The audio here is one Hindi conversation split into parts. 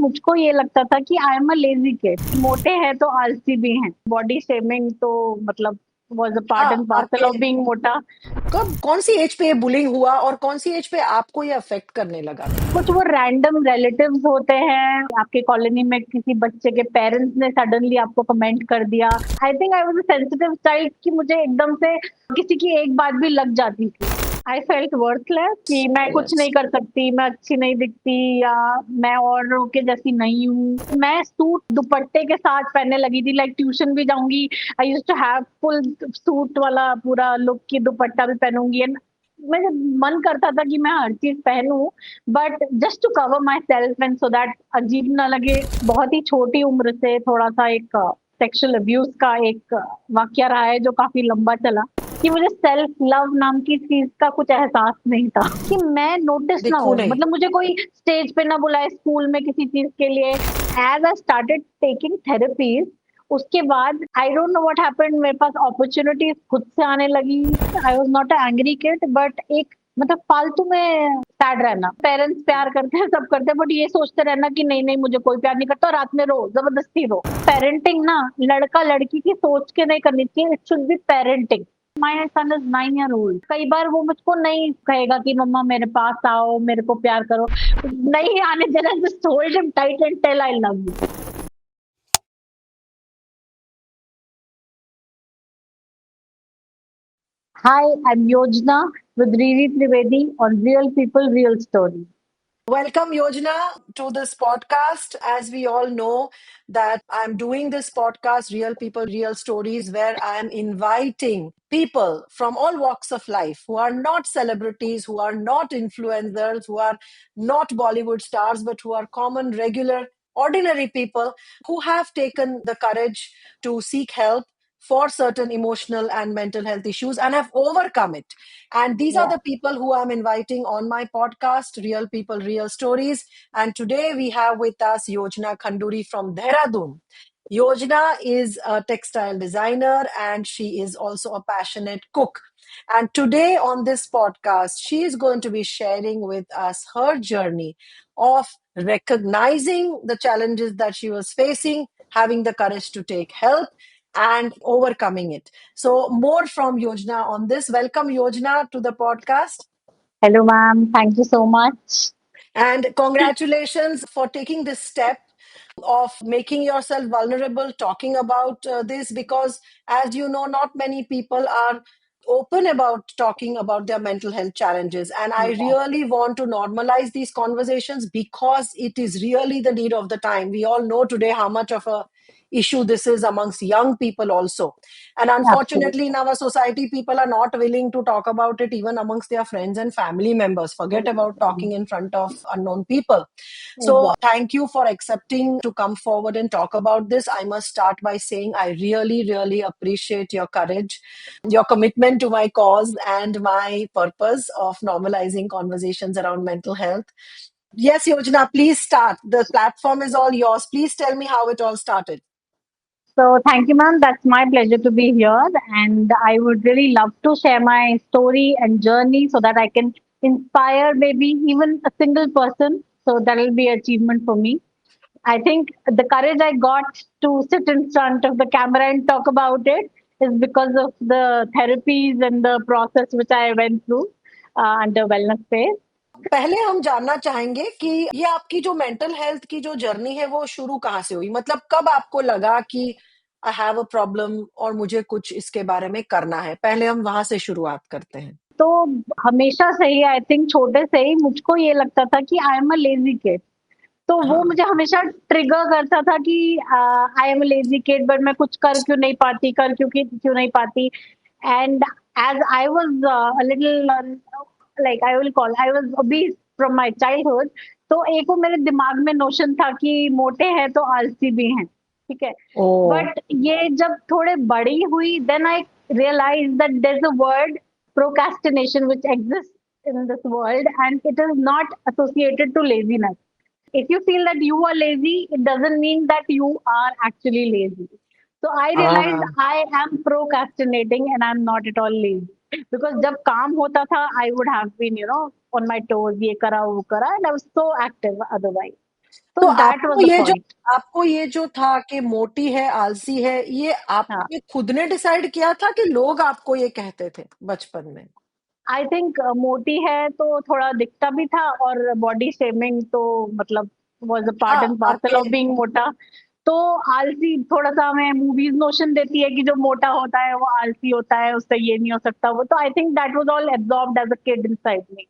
मुझको ये लगता था कि I am a lazy kid, मोटे हैं तो आलसी भी हैं। बॉडी शेमिंग तो मतलब वाज अ पार्ट हाँ, एंड पार्सल आपके ऑफ बीइंग मोटा। कब कौन सी एज पे ये बुलिंग हुआ और कौन सी एज पे आपको ये अफेक्ट करने लगा? कुछ वो रैंडम रिलेटिव्स होते हैं, आपके कॉलोनी में किसी बच्चे के पेरेंट्स ने सडनली आपको कमेंट कर दिया। आई think I was a sensitive child कि मुझे एकदम से किसी की एक बात भी लग जाती थी। आई फेल्ट वर्थलेस कि मैं कुछ यस। नहीं कर सकती, मैं अच्छी नहीं दिखती, या मैं औरों के जैसी नहीं हूँ। मैं सूट दुपट्टे के साथ पहनने लगी थी, लाइक ट्यूशन भी जाऊंगी, I used to have full suit वाला पूरा लुक की दुपट्टा भी पहनूंगी। एंड मुझे मन करता था कि मैं हर चीज पहनूं, but just to cover myself and so that अजीब ना लगे। बहुत ही छोटी उम्र से थोड़ा सा एक सेक्सुअल अब्यूज का एक वाक्य रहा है जो काफी लंबा चला, कि मुझे सेल्फ लव नाम की चीज का कुछ एहसास नहीं था, कि मैं नोटिस ना दिखू हो, नहीं। मतलब मुझे कोई स्टेज पे ना बुलाए स्कूल में किसी चीज के लिए। As I started taking therapies, उसके बाद I don't know what happened, मेरे पास अपॉर्चुनिटीज खुद से आने लगी। I was not a angry kid, but एक मतलब फालतू में सैड रहना। पेरेंट्स प्यार करते हैं, सब करते हैं, बट ये सोचते रहना कि नहीं नहीं मुझे कोई प्यार नहीं करता, रात में रो, जबरदस्ती रो। पेरेंटिंग ना लड़का लड़की की सोच के नहीं करनी चाहिए, it should be parenting. My son is 9 year old। कई बार वो मुझको नहीं कहेगा कि मम्मा मेरे पास आओ, मेरे को प्यार करो, नहीं आने देना, just hold him tight and tell I love you. Hi, I'm Yojna with Riri Trivedi on Real People, Real Story. Welcome, Yojana, to this podcast. As we all know, that I'm doing this podcast, Real People, Real Stories, where I'm inviting people from all walks of life who are not celebrities, who are not influencers, who are not Bollywood stars, but who are common, regular, ordinary people who have taken the courage to seek help for certain emotional and mental health issues and have overcome it. And these are Yeah. the people who I'm inviting on my podcast, Real People, Real Stories. And today we have with us Yojana Khanduri from Dehradun. Yojana is a textile designer and she is also a passionate cook. And today on this podcast, she is going to be sharing with us her journey of recognizing the challenges that she was facing, having the courage to take help, and overcoming it. So, more from Yojana on this. Welcome, Yojana, to the podcast. Hello, ma'am. Thank you so much. And congratulations for taking this step of making yourself vulnerable, talking about this, because, as you know, not many people are open about talking about their mental health challenges. And I Yeah. really want to normalize these conversations because it is really the need of the time. We all know today how much of a issue this is amongst young people also, and unfortunately Absolutely. in our society people are not willing to talk about it even amongst their friends and family members, forget about talking in front of unknown people. So Exactly. thank you for accepting to come forward and talk about this. I must start by saying I really, really appreciate your courage, your commitment to my cause and my purpose of normalizing conversations around mental health. Yes, Yojana, please start. The platform is all yours. Please tell me how it all started. So, thank you, ma'am. That's my pleasure to be here. And I would really love to share my story and journey so that I can inspire maybe even a single person. So, that will be achievement for me. I think the courage I got to sit in front of the camera and talk about it is because of the therapies and the process which I went through under wellness phase. पहले हम जानना चाहेंगे कि ये आपकी जो मेंटल हेल्थ की जो जर्नी है वो शुरू कहाँ से हुई, मतलब कब आपको लगा कि आई हैव अ प्रॉब्लम और मुझे कुछ इसके बारे में करना है? पहले हम वहां से शुरुआत करते हैं। तो हमेशा से ही आई थिंक छोटे से ही मुझको ये लगता था कि I am a lazy kid. तो वो हाँ। मुझे हमेशा ट्रिगर करता था कि I am a lazy kid, but मैं कुछ कर क्यों नहीं पाती, कर क्यों नहीं पाती। And as I was a little, like I will call, I was obese from my childhood. तो एक वो मेरे दिमाग में नोशन था कि मोटे हैं तो आलसी भी हैं, ठीक है। ओ। बट ये जब थोड़े बड़ी हुई, then I realize that there's a word procrastination which exists in this world, and it is not associated to laziness. If you feel that you are lazy, it doesn't mean that you are actually lazy. So I realized हाँ। I am procrastinating and I'm not at all lazy, because जब काम होता था I would have been on my toes, ये करा वो करा, and I was so active otherwise. So तो that was the point. आपको ये जो था कि मोटी है, आलसी है, ये हाँ, आपने खुद ने डिसाइड किया था कि लोग आपको ये कहते थे बचपन में? आई थिंक मोटी है तो थोड़ा दिखता भी था, और बॉडी शेमिंग तो मतलब वाज़ अ पार्ट हाँ, एंड पार्सल ऑफ आपके बीइंग मोटा। तो आलसी थोड़ा-सा हमें मूवीज़ नोशन देती है कि जो मोटा होता है वो आलसी होता है, उससे ये नहीं हो सकता वो, तो I think that was all absorbed as a kid inside me.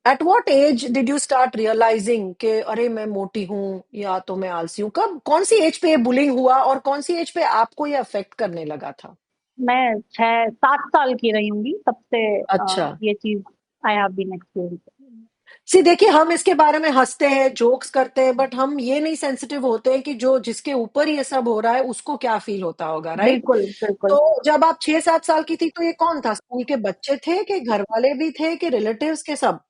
At what age did you start realizing कि अरे मैं मोटी हूँ या तो मैं आलसी हूँ? कब कौन-सी एज पे ये बुलिंग हुआ और कौन-सी एज पे आपको ये अफेक्ट करने लगा था? मैं 6-7 साल की रही होंगी तब से अच्छा। ये चीज़ आई हैव बीन एक्सपीरियंसिंग। सी देखिए हम इसके बारे में हँसते हैं, जोक्स करते हैं, बट हम ये नहीं सेंसिटिव होते हैं कि जो जिसके ऊपर ये सब हो रहा है उसको क्या फ़ील होता होगा, राइट? बिल्कुल, बिल्कुल। तो जब आप 6-7 साल की थी तो ये कौन था? स्कूल के बच्चे थे कि घरवाले भी थे कि रिलेटिव्स के सब?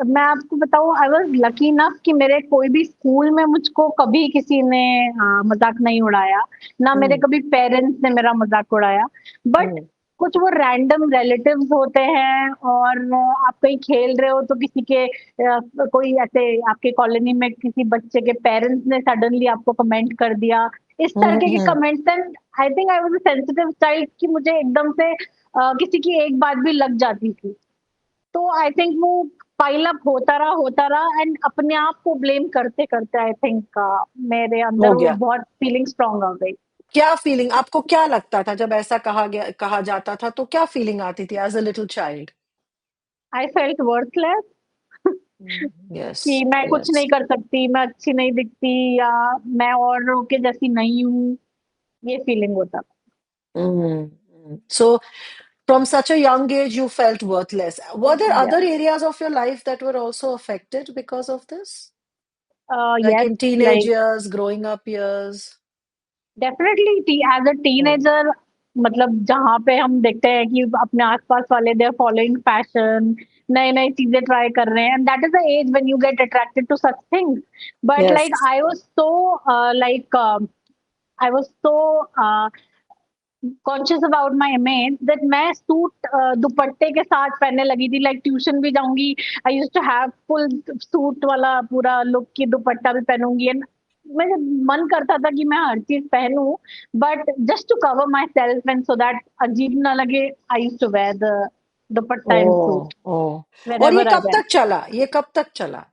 तो मैं आपको बताऊँ, आई वाज़ लकी इनफ कि मेरे कोई भी स्कूल में मुझको कभी किसी ने मज़ाक नहीं उड़ाया, ना मेरे हुँ, कभी पेरेंट्स ने मेरा मज़ाक उड़ाया। बट हुँ, कुछ वो रैंडम रिलेटिव्स होते हैं, और आप कहीं खेल रहे हो तो किसी के कोई ऐसे आपके कॉलोनी में किसी बच्चे के पेरेंट्स ने सडनली आपको कमेंट कर दिया। इस हुँ, तरीके के हुँ। Comments, and I think I was a sensitive child कि मुझे एकदम से किसी की एक बात भी लग जाती थी। तो आई थिंक वो पाइल अप होता रहा, एंड अपने आप को ब्लेम करते-करते आई थिंक मेरे हो अंदर वो गया। बहुत फीलिंग स्ट्रॉन्ग हो गई। क्या फीलिंग आपको क्या लगता था जब ऐसा कहा जाता था तो क्या फीलिंग आती थी as a little child? I felt worthless yes, कि मैं कुछ यस। नहीं कर सकती, मैं अच्छी नहीं दिखती, या मैं औरों के जैसी नहीं हूँ, ये फीलिंग होता था। Mm, So, from such a young age, you felt worthless. Were there या other areas of your life that were also affected because of this? Like yes, in teenage like years, growing up years? Definitely T as a Mm. Teenager, मतलब जहाँ पे हम देखते हैं कि अपने आस-पास वाले दे आर फॉलोइंग फैशन, नई-नई चीज़ें ट्राई कर रहे हैं, and that is the age when you get attracted to such things. But like Yes. I was so like I was so conscious about my image that मैं सूट दुपट्टे के साथ पहनने लगी थी, लाइक ट्यूशन भी जाऊँगी, I used to have full suit वाला पूरा लुक की दुपट्टा भी पहनूँगी, एंड मेरा मन करता था कि मैं हर चीज़ पहनूँ, but just to cover myself and so that अजीब ना लगे, I used to wear the dupatta and oh! Suit oh! और ये व्हेनेवर आई कब वेंट। तक चला? ये कब तक चला?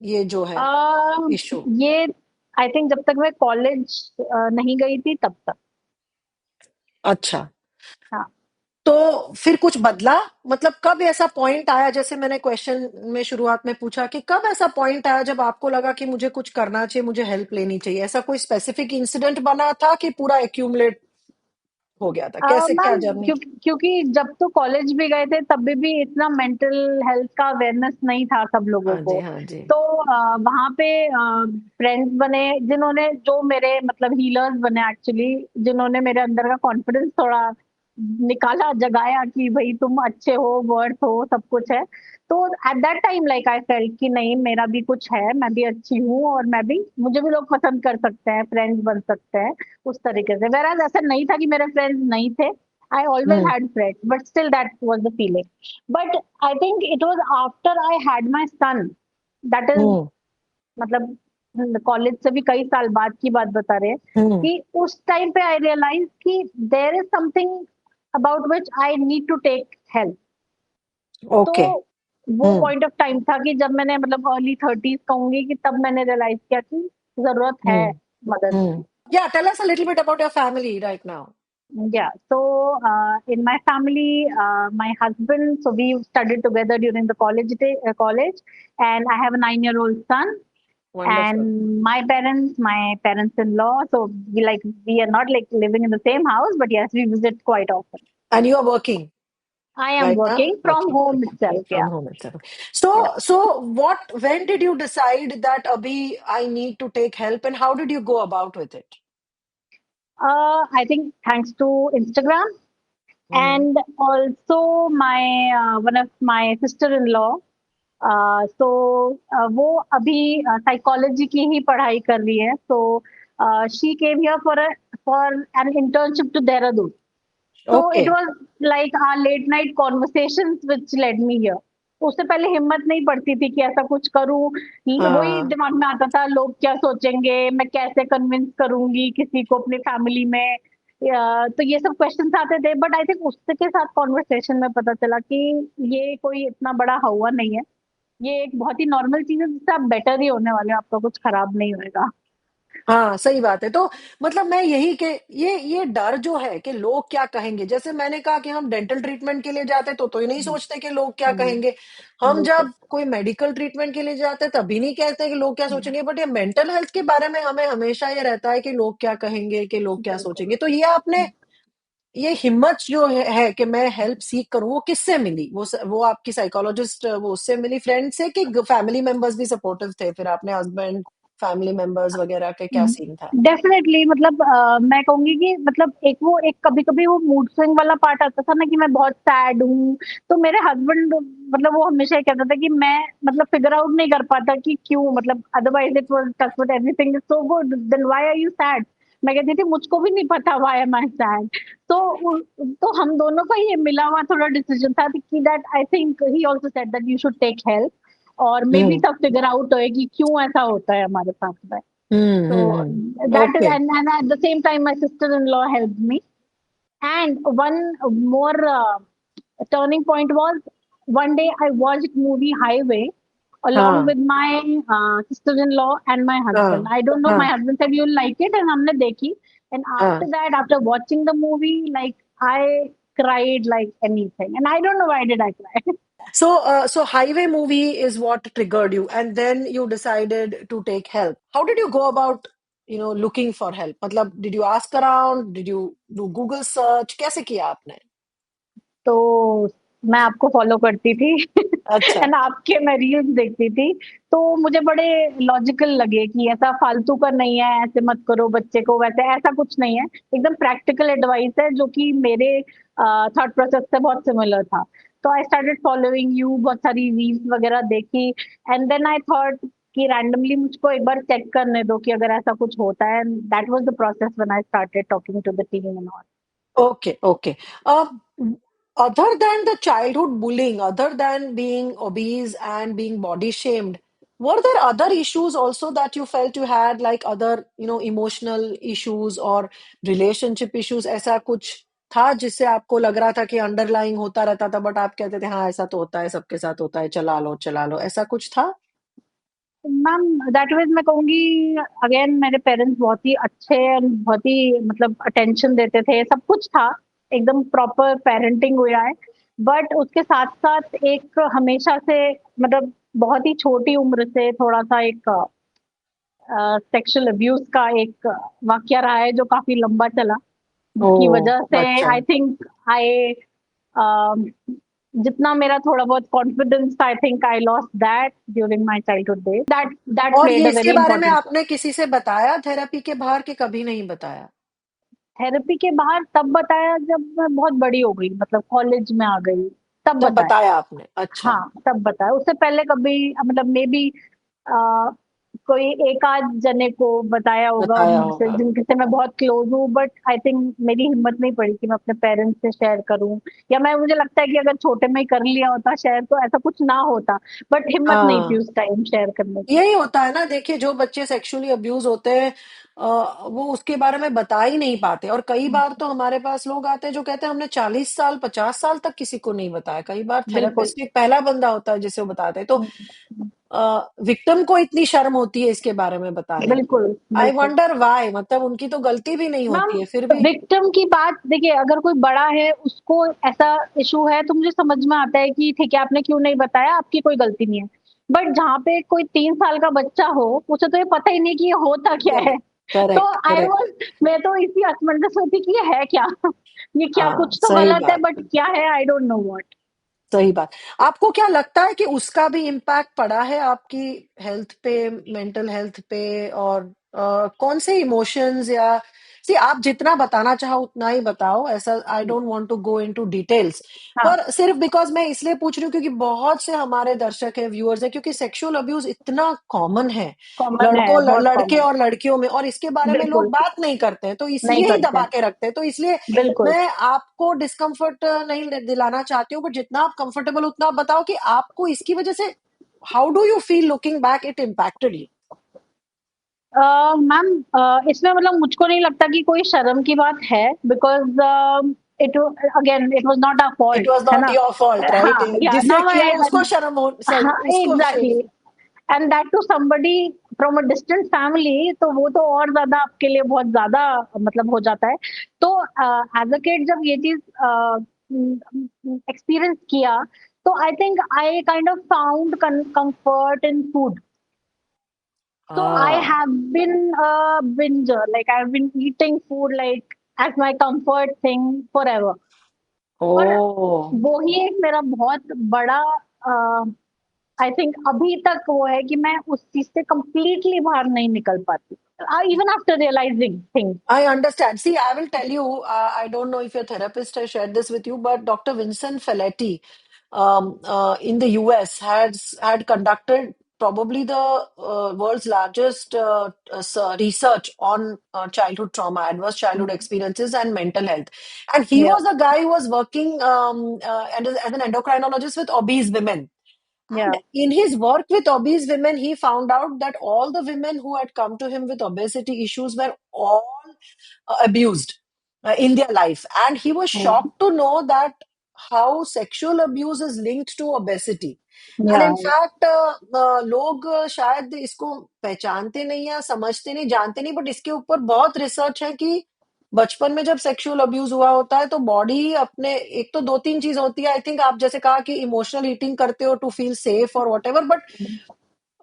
ये जो है इश्यू? ये आई थिंक जब तक मैं कॉलेज नहीं गई थी तब तक। अच्छा। हाँ। तो फिर कुछ बदला? मतलब कब ऐसा पॉइंट आया जैसे मैंने क्वेश्चन में शुरुआत में पूछा कि कब ऐसा पॉइंट आया जब आपको लगा कि मुझे कुछ करना चाहिए, मुझे हेल्प लेनी चाहिए? ऐसा कोई स्पेसिफिक इंसिडेंट बना था कि पूरा एक्यूमुलेट हो गया था? कैसे क्या मैम, जर्नी क्योंकि क्योंकि जब तो कॉलेज भी गए थे तब भी इतना मेंटल हेल्थ का अवेयरनेस नहीं था सब लोगों हाँ जी, को। हाँ जी। तो वहाँ पे फ्रेंड्स बने जिन्होंने, जो मेरे मतलब हीलर्स बने एक्चुअली, जिन्होंने मेरे अंदर का कॉन्फिडेंस थोड़ा निकाला, जगाया कि भाई तुम अच्छे हो, वर्थ हो, सब कुछ है। तो at that time like I felt कि नहीं, मेरा भी कुछ है, मैं भी अच्छी हूँ, और मैं भी, मुझे भी लोग पसंद कर सकते हैं, फ्रेंड्स बन सकते हैं उस तरीके से। Whereas ऐसा नहीं था कि मेरे फ्रेंड्स नहीं थे। I always hmm, had friends, but still that was the feeling. But I think it was after I had my son, that is, हुँ, मतलब कॉलेज से भी कई साल बाद की बात बता रहे हैं, हुँ। कि उस टाइम पे आई रियलाइज कि there is something about which I need to take help. तो ओके। वो हुँ, पॉइंट ऑफ टाइम था कि जब मैंने मतलब अर्ली 30s कहूंगी, कि तब मैंने रियलाइज किया कि जरूरत है हुँ, मदद की। हुँ। Yeah, tell us a little bit about your family right now. Yeah. So in my family, my husband, so we studied together during the college, and I have a 9-year-old son. Wonderful. And my parents-in-law. So we are not like living in the same house, but yes, we visit quite often. And you are working I am right now? working from Okay, home okay. itself. From Yeah, home itself. yeah. So when did you decide that abhi I need to take help and how did you go about with it? I think thanks to Instagram, Mhm. and also my one of my sister-in-law. तो वो अभी साइकोलॉजी की ही पढ़ाई कर रही है, so she came here for an internship to Dehradun, so it Okay. was like our late night conversations which led me here. उससे पहले हिम्मत नहीं पड़ती थी कि ऐसा कुछ करूँ। वही हाँ। दिमाग में आता था, लोग क्या सोचेंगे? मैं कैसे कन्विंस करूँगी किसी को अपनी फैमिली में? तो ये सब क्वेश्चन्स आते थे, बट आई थिंक उसके साथ कन्वर्सेशन में पता चला कि ये कोई इतना बड़ा हौवा नहीं है। ये एक बहुत ही नॉर्मल चीज़ है, जिससे आप बेटर ही होने वाले हो, आपका कुछ खराब नहीं होएगा। हाँ, सही बात है। तो मतलब मैं यही कि ये डर जो है कि लोग क्या कहेंगे? जैसे मैंने कहा कि हम डेंटल ट्रीटमेंट के लिए जाते तो ये नहीं हुँ, सोचते कि लोग क्या हुँ, कहेंगे। हम बिल्कुल, जब कोई मेडिकल ट्रीटमेंट के लिए जाते हैं तभी नहीं कहते कि लोग क्या हुँ, सोचेंगे, बट ये मेंटल हेल्थ के बारे में हमें हमेशा ये रहता है कि लोग क्या कहेंगे, कि लोग क्या बिल्कुल। सोचेंगे। तो ये आपने ये हिम्मत जो है कि मैं हेल्प सीक करूँ, वो किससे मिली? वो आपकी साइकोलॉजिस्ट वो उससे मिली, फ्रेंड से, कि फैमिली मेंबर्स भी सपोर्टिव थे? फिर आपने हस्बैंड, फैमिली मेंबर्स वगैरह के क्या सीन था? डेफिनेटली, मतलब मैं कहूँगी कि मतलब एक कभी-कभी वो मूड स्विंग वाला पार्ट आता था ना कि मैं बहुत सैड हूँ, तो मेरे हस्बैंड मतलब वो हमेशा ये कहता था कि मैं मतलब फिगर आउट नहीं कर पाता कि क्यों, मतलब otherwise it was touch wood everything is so good, then why are you sad? मैं कहती थी मुझको भी नहीं पता व्हाई एम आई सैड? तो उ तो हम दोनों का ये मिला हुआ थोड़ा डिसीजन था कि that I think he also said that you should take help, और मे बी हुँ। सब फिगर आउट होए कि क्यों ऐसा होता है हमारे साथ में। हुँ, हुँ, So hmm. that is, okay. and at the same time, my sister-in-law helped me. And one more turning point was one day I watched movie Highway along हाँ, with my sister-in-law and my husband. हाँ, I don't know. My हाँ, husband said you'll like it, and हमने देखी. And हाँ। after that, after watching the movie, like I cried like anything, and I don't know why did I cry. So Highway movie is what triggered you, and then you decided to take help. How did you go about, looking for help? मतलब did you ask around? Did you do Google search? कैसे किया आपने? तो मैं आपको फ़ॉलो करती थी अच्छा। एंड आपके मैं रील्स देखती थी, तो मुझे बड़े लॉजिकल लगे कि ऐसा फालतू का नहीं है, ऐसे मत करो बच्चे को, वैसे ऐसा कुछ नहीं है। एकदम प्रैक्टिकल एडवाइस है जो कि मेरे थॉट प्रोसेस से बहुत सिमिलर था। तो आई स्टार्टेड फॉलोइंग यू, बहुत सारी रील्स वगैरह देखी, एंड देन आई थॉट कि रैंडमली मुझको एक बार चेक करने दो कि अगर ऐसा कुछ होता है, and that was the process when I started talking to the team and all. Okay, okay. Other than the childhood bullying, other than being obese and being body shamed, were there other issues also that you felt you had, like other, emotional issues or relationship issues? ऐसा कुछ था जिससे आपको लग रहा था कि अंडरलाइंग होता रहता था, बट आप कहते थे, हाँ, ऐसा तो होता है, सबके साथ होता है, चला लो, ऐसा कुछ था? मैम दैट वाज़, मैं कहूँगी अगेन मेरे पेरेंट्स बहुत ही अच्छे एंड बहुत ही मतलब अटेंशन देते थे, सब कुछ था, एकदम प्रॉपर पेरेंटिंग हुआ है। बट उसके साथ-साथ एक हमेशा से मतलब बहुत ही छोटी उम्र से थोड़ा-सा एक सेक्सुअल अब्यूज़ का एक वाक़या रहा है जो काफ़ी लंबा चला, जिसकी वजह ओह! से अच्छा। आई थिंक आई अ, जितना मेरा थोड़ा बहुत कॉन्फिडेंस था, आई think I lost that during my childhood days, that और प्लेड ये अ इसके वेरी बारे में इम्पोर्टेंट रोल। आपने किसी से बताया थेरेपी के बाहर, कि कभी नहीं बताया? थेरेपी के बाहर तब बताया जब मैं बहुत बड़ी हो गई, मतलब कॉलेज में आ गई, तब जब बताया। बताया आपने? अच्छा। हाँ, तब बताया, उससे पहले कभी मतलब मेबी अ, कोई एक आध जने को बताया होगा बताया मुझसे, होगा। जिनसे मैं बहुत क्लोज़ हूँ, बट आई थिंक मेरी हिम्मत नहीं पड़ी कि मैं अपने पेरेंट्स से शेयर करूँ, या मैं मुझे लगता है कि अगर छोटे में ही कर लिया होता शेयर तो ऐसा कुछ ना होता, बट हिम्मत नहीं थी हाँ, उस टाइम शेयर करने की। यही होता है ना, देखिए जो बच्चे सेक्सुअली अब्यूज़ होते हैं, वो उसके बारे में बता ही नहीं पाते, और कई बार तो हमारे पास लोग आते हैं जो कहते हैं हमने 40 साल, 50 साल तक किसी को नहीं बताया। कई बार बिल्कुल। थेरेपिस्ट एक पहला बंदा होता है जिसे वो बताते हैं। तो हुँ, हुँ, विक्टिम को इतनी शर्म होती है इसके बारे में बताने की। बिल्कुल, आई बिल्कुल। वंडर व्हाई, मतलब उनकी तो गलती भी नहीं मैम होती है, फिर भी। विक्टिम की बात देखिए, अगर कोई बड़ा है उसको ऐसा इशू है तो मुझे समझ में आता है कि ठीक है, आपने क्यों नहीं बताया, आपकी कोई गलती नहीं है। बट जहाँ पे कोई 3 साल का बच्चा हो, उसे तो ये पता ही नहीं कि ये होता क्या है। करेक्ट, तो करेक्ट, आई करेक्ट। वाज़ मैं तो इसी असमंजस में थी कि ये है क्या? ये क्या, हाँ, कुछ तो सही गलत है बात बट है। क्या है, आई डोंट नो व्हाट। सही बात। आपको क्या लगता है कि उसका भी इम्पैक्ट पड़ा है आपकी हेल्थ पे, मेंटल हेल्थ पे, और कौन से इमोशंस या सी आप जितना बताना चाहो उतना ही बताओ, ऐसा I don't want to go into details. हाँ, पर सिर्फ बिकॉज मैं इसलिए पूछ रही हूँ क्योंकि बहुत से हमारे दर्शक है, व्यूअर्स है, क्योंकि सेक्सुअल अब्यूज इतना कॉमन है कॉमन है, बहुत लड़के कॉमन। और लड़कियों में, और इसके बारे में लोग बिल्कुल, बात नहीं करते हैं, तो नहीं इसलिए ही करते दबा हैं, के रखते हैं। तो इसलिए बिल्कुल। मैं आपको डिस्कम्फर्ट नहीं दिलाना चाहती हूँ, बट जितना आप कंफर्टेबल उतना आप बताओ कि आपको इसकी वजह से how do you feel looking back it impacted you. Ma'am, इसमें मतलब मुझको नहीं लगता कि कोई शर्म की बात है, because it again it was not a it fault, was है नॉट ना? Your fault, right? हाँ, या जिसने नाउ किया आई, है उसको शर्म हो, हाँ, उसको shame. Exactly. And that too somebody from a distant family, तो वो तो और ज्यादा आपके लिए बहुत ज्यादा मतलब हो जाता है। तो एज अ किड जब ये चीज एक्सपीरियंस किया, तो I think I kind of found comfort in food. So I हाँ। have been a binger, like I've been eating food like as my comfort thing forever. और ओ। वो ही एक मेरा बहुत बड़ा, आई थिंक अभी तक वो है कि मैं उस चीज से कंप्लीटली बाहर नहीं निकल पाती, even after realizing things. I understand. See, I will tell you, I don't know if your therapist has shared this with you, but Dr. Vincent Felletti in the US had conducted probably the world's largest research on childhood trauma, adverse childhood experiences, and mental health. And he Yeah, was a guy who was working as an endocrinologist with obese women. yeah, And in his work with obese women, he found out that all the women who had come to him with obesity issues were all abused in their life. And he was mm, shocked to know that how sexual abuse is linked to obesity. And yeah. In fact लोग शायद इसको पहचानते नहीं या समझते नहीं, जानते नहीं, बट इसके ऊपर बहुत रिसर्च है कि बचपन में जब सेक्सुअल अब्यूज हुआ होता है तो बॉडी अपने, एक तो दो तीन चीज होती है, आई थिंक आप जैसे कहा कि इमोशनल ईटिंग करते हो टू फील सेफ और what ever, but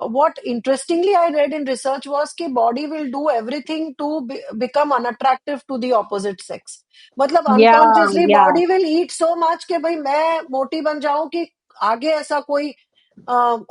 what interestingly I read in research was कि body will do everything to become unattractive to the opposite sex. मतलब Yeah, unconsciously yeah. body will eat so much कि भाई मैं मोटी बन जाऊं कि आगे ऐसा कोई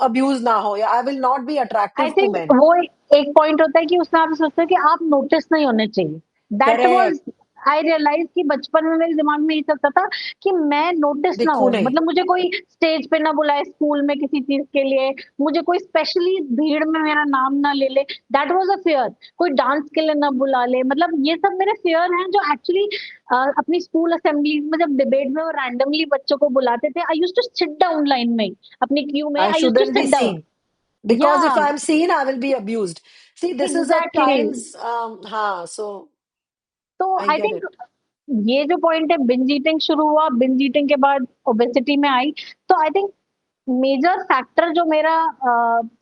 अब्यूज ना हो, या I will not be I attractive to think men. वो एक पॉइंट होता है कि उसमें आप सोचते हो कि आप नोटिस नहीं होने चाहिए. That was, correct. I realize कि बचपन में मेरे दिमाग में ये चलता था कि मैं नोटिस ना दिखू हो, नहीं। मतलब मुझे कोई स्टेज पे ना बुलाए स्कूल में किसी चीज के लिए, मुझे कोई स्पेशली भीड़ में मेरा नाम ना ले ले. That was a fear. कोई डांस के लिए ना बुला ले, मतलब ये सब मेरे फियर हैं जो एक्चुअली अपनी स्कूल असेंबली में जब डिबेट में वो रैंडमली बच्चों को बुलाते थे, I used to sit down line में, अपनी क्यू में I I used to shouldn't be sit down. Seen because if Yeah, I'm seen I will be abused. See, this is a exactly. child's हाँ, so तो I I get think it. ये जो पॉइंट है, बिंज ईटिंग शुरू हुआ, बिंज ईटिंग के बाद ओबेसिटी में आई. तो आई थिंक मेजर फैक्टर जो मेरा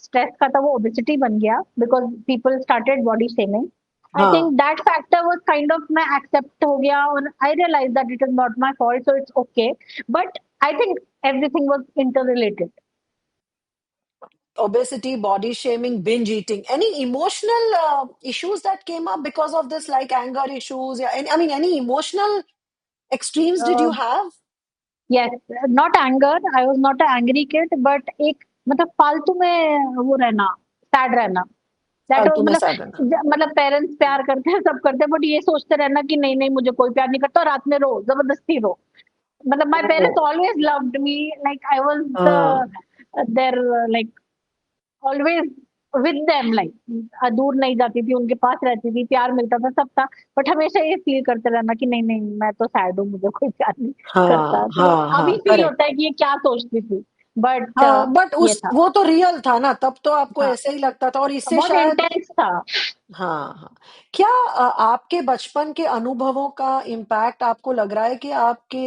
स्ट्रेस का था वो ओबेसिटी बन गया, because people started body shaming. I हाँ। Think that factor was kind of, मैं एक्सेप्ट हो गया और I realise that it is not my fault, so it's okay. But I think everything was interrelated. Obesity, body shaming, binge eating. Any emotional issues that came up because of this, like anger issues? Yeah, I mean, any emotional extremes did you have? Yes, not anger, I was not a angry kid, but एक मतलब फालतू में वो रहना, सैड रहना. दैट फालतू में मतलब, सैड रहना। मतलब पेरेंट्स प्यार करते हैं, सब करते हैं, बट ये सोचते रहना कि नहीं नहीं मुझे कोई प्यार नहीं करता, और रात में रो, जबरदस्ती रो. मतलब my oh. Parents always loved me, like I was हाँ। There, like always with them, like दूर नहीं जाती थी, उनके पास रहती थी, प्यार मिलता था, सब था. बट हमेशा ये फील करते रहना कि नहीं नहीं मैं तो सैड हूँ, मुझे कोई प्यार नहीं करता. हाँ। तो हाँ। अभी हाँ, फील करेक्ट। होता है कि ये क्या सोचती थी. बट हाँ, बट ये उस था. वो तो रियल था ना, तब तो आपको हाँ, ऐसे ही लगता था, और इससे बहुत शायद। इंटेंस था. हाँ। हाँ। क्या आपके बचपन के अनुभवों का इम्पैक्ट आपको लग रहा है कि आपके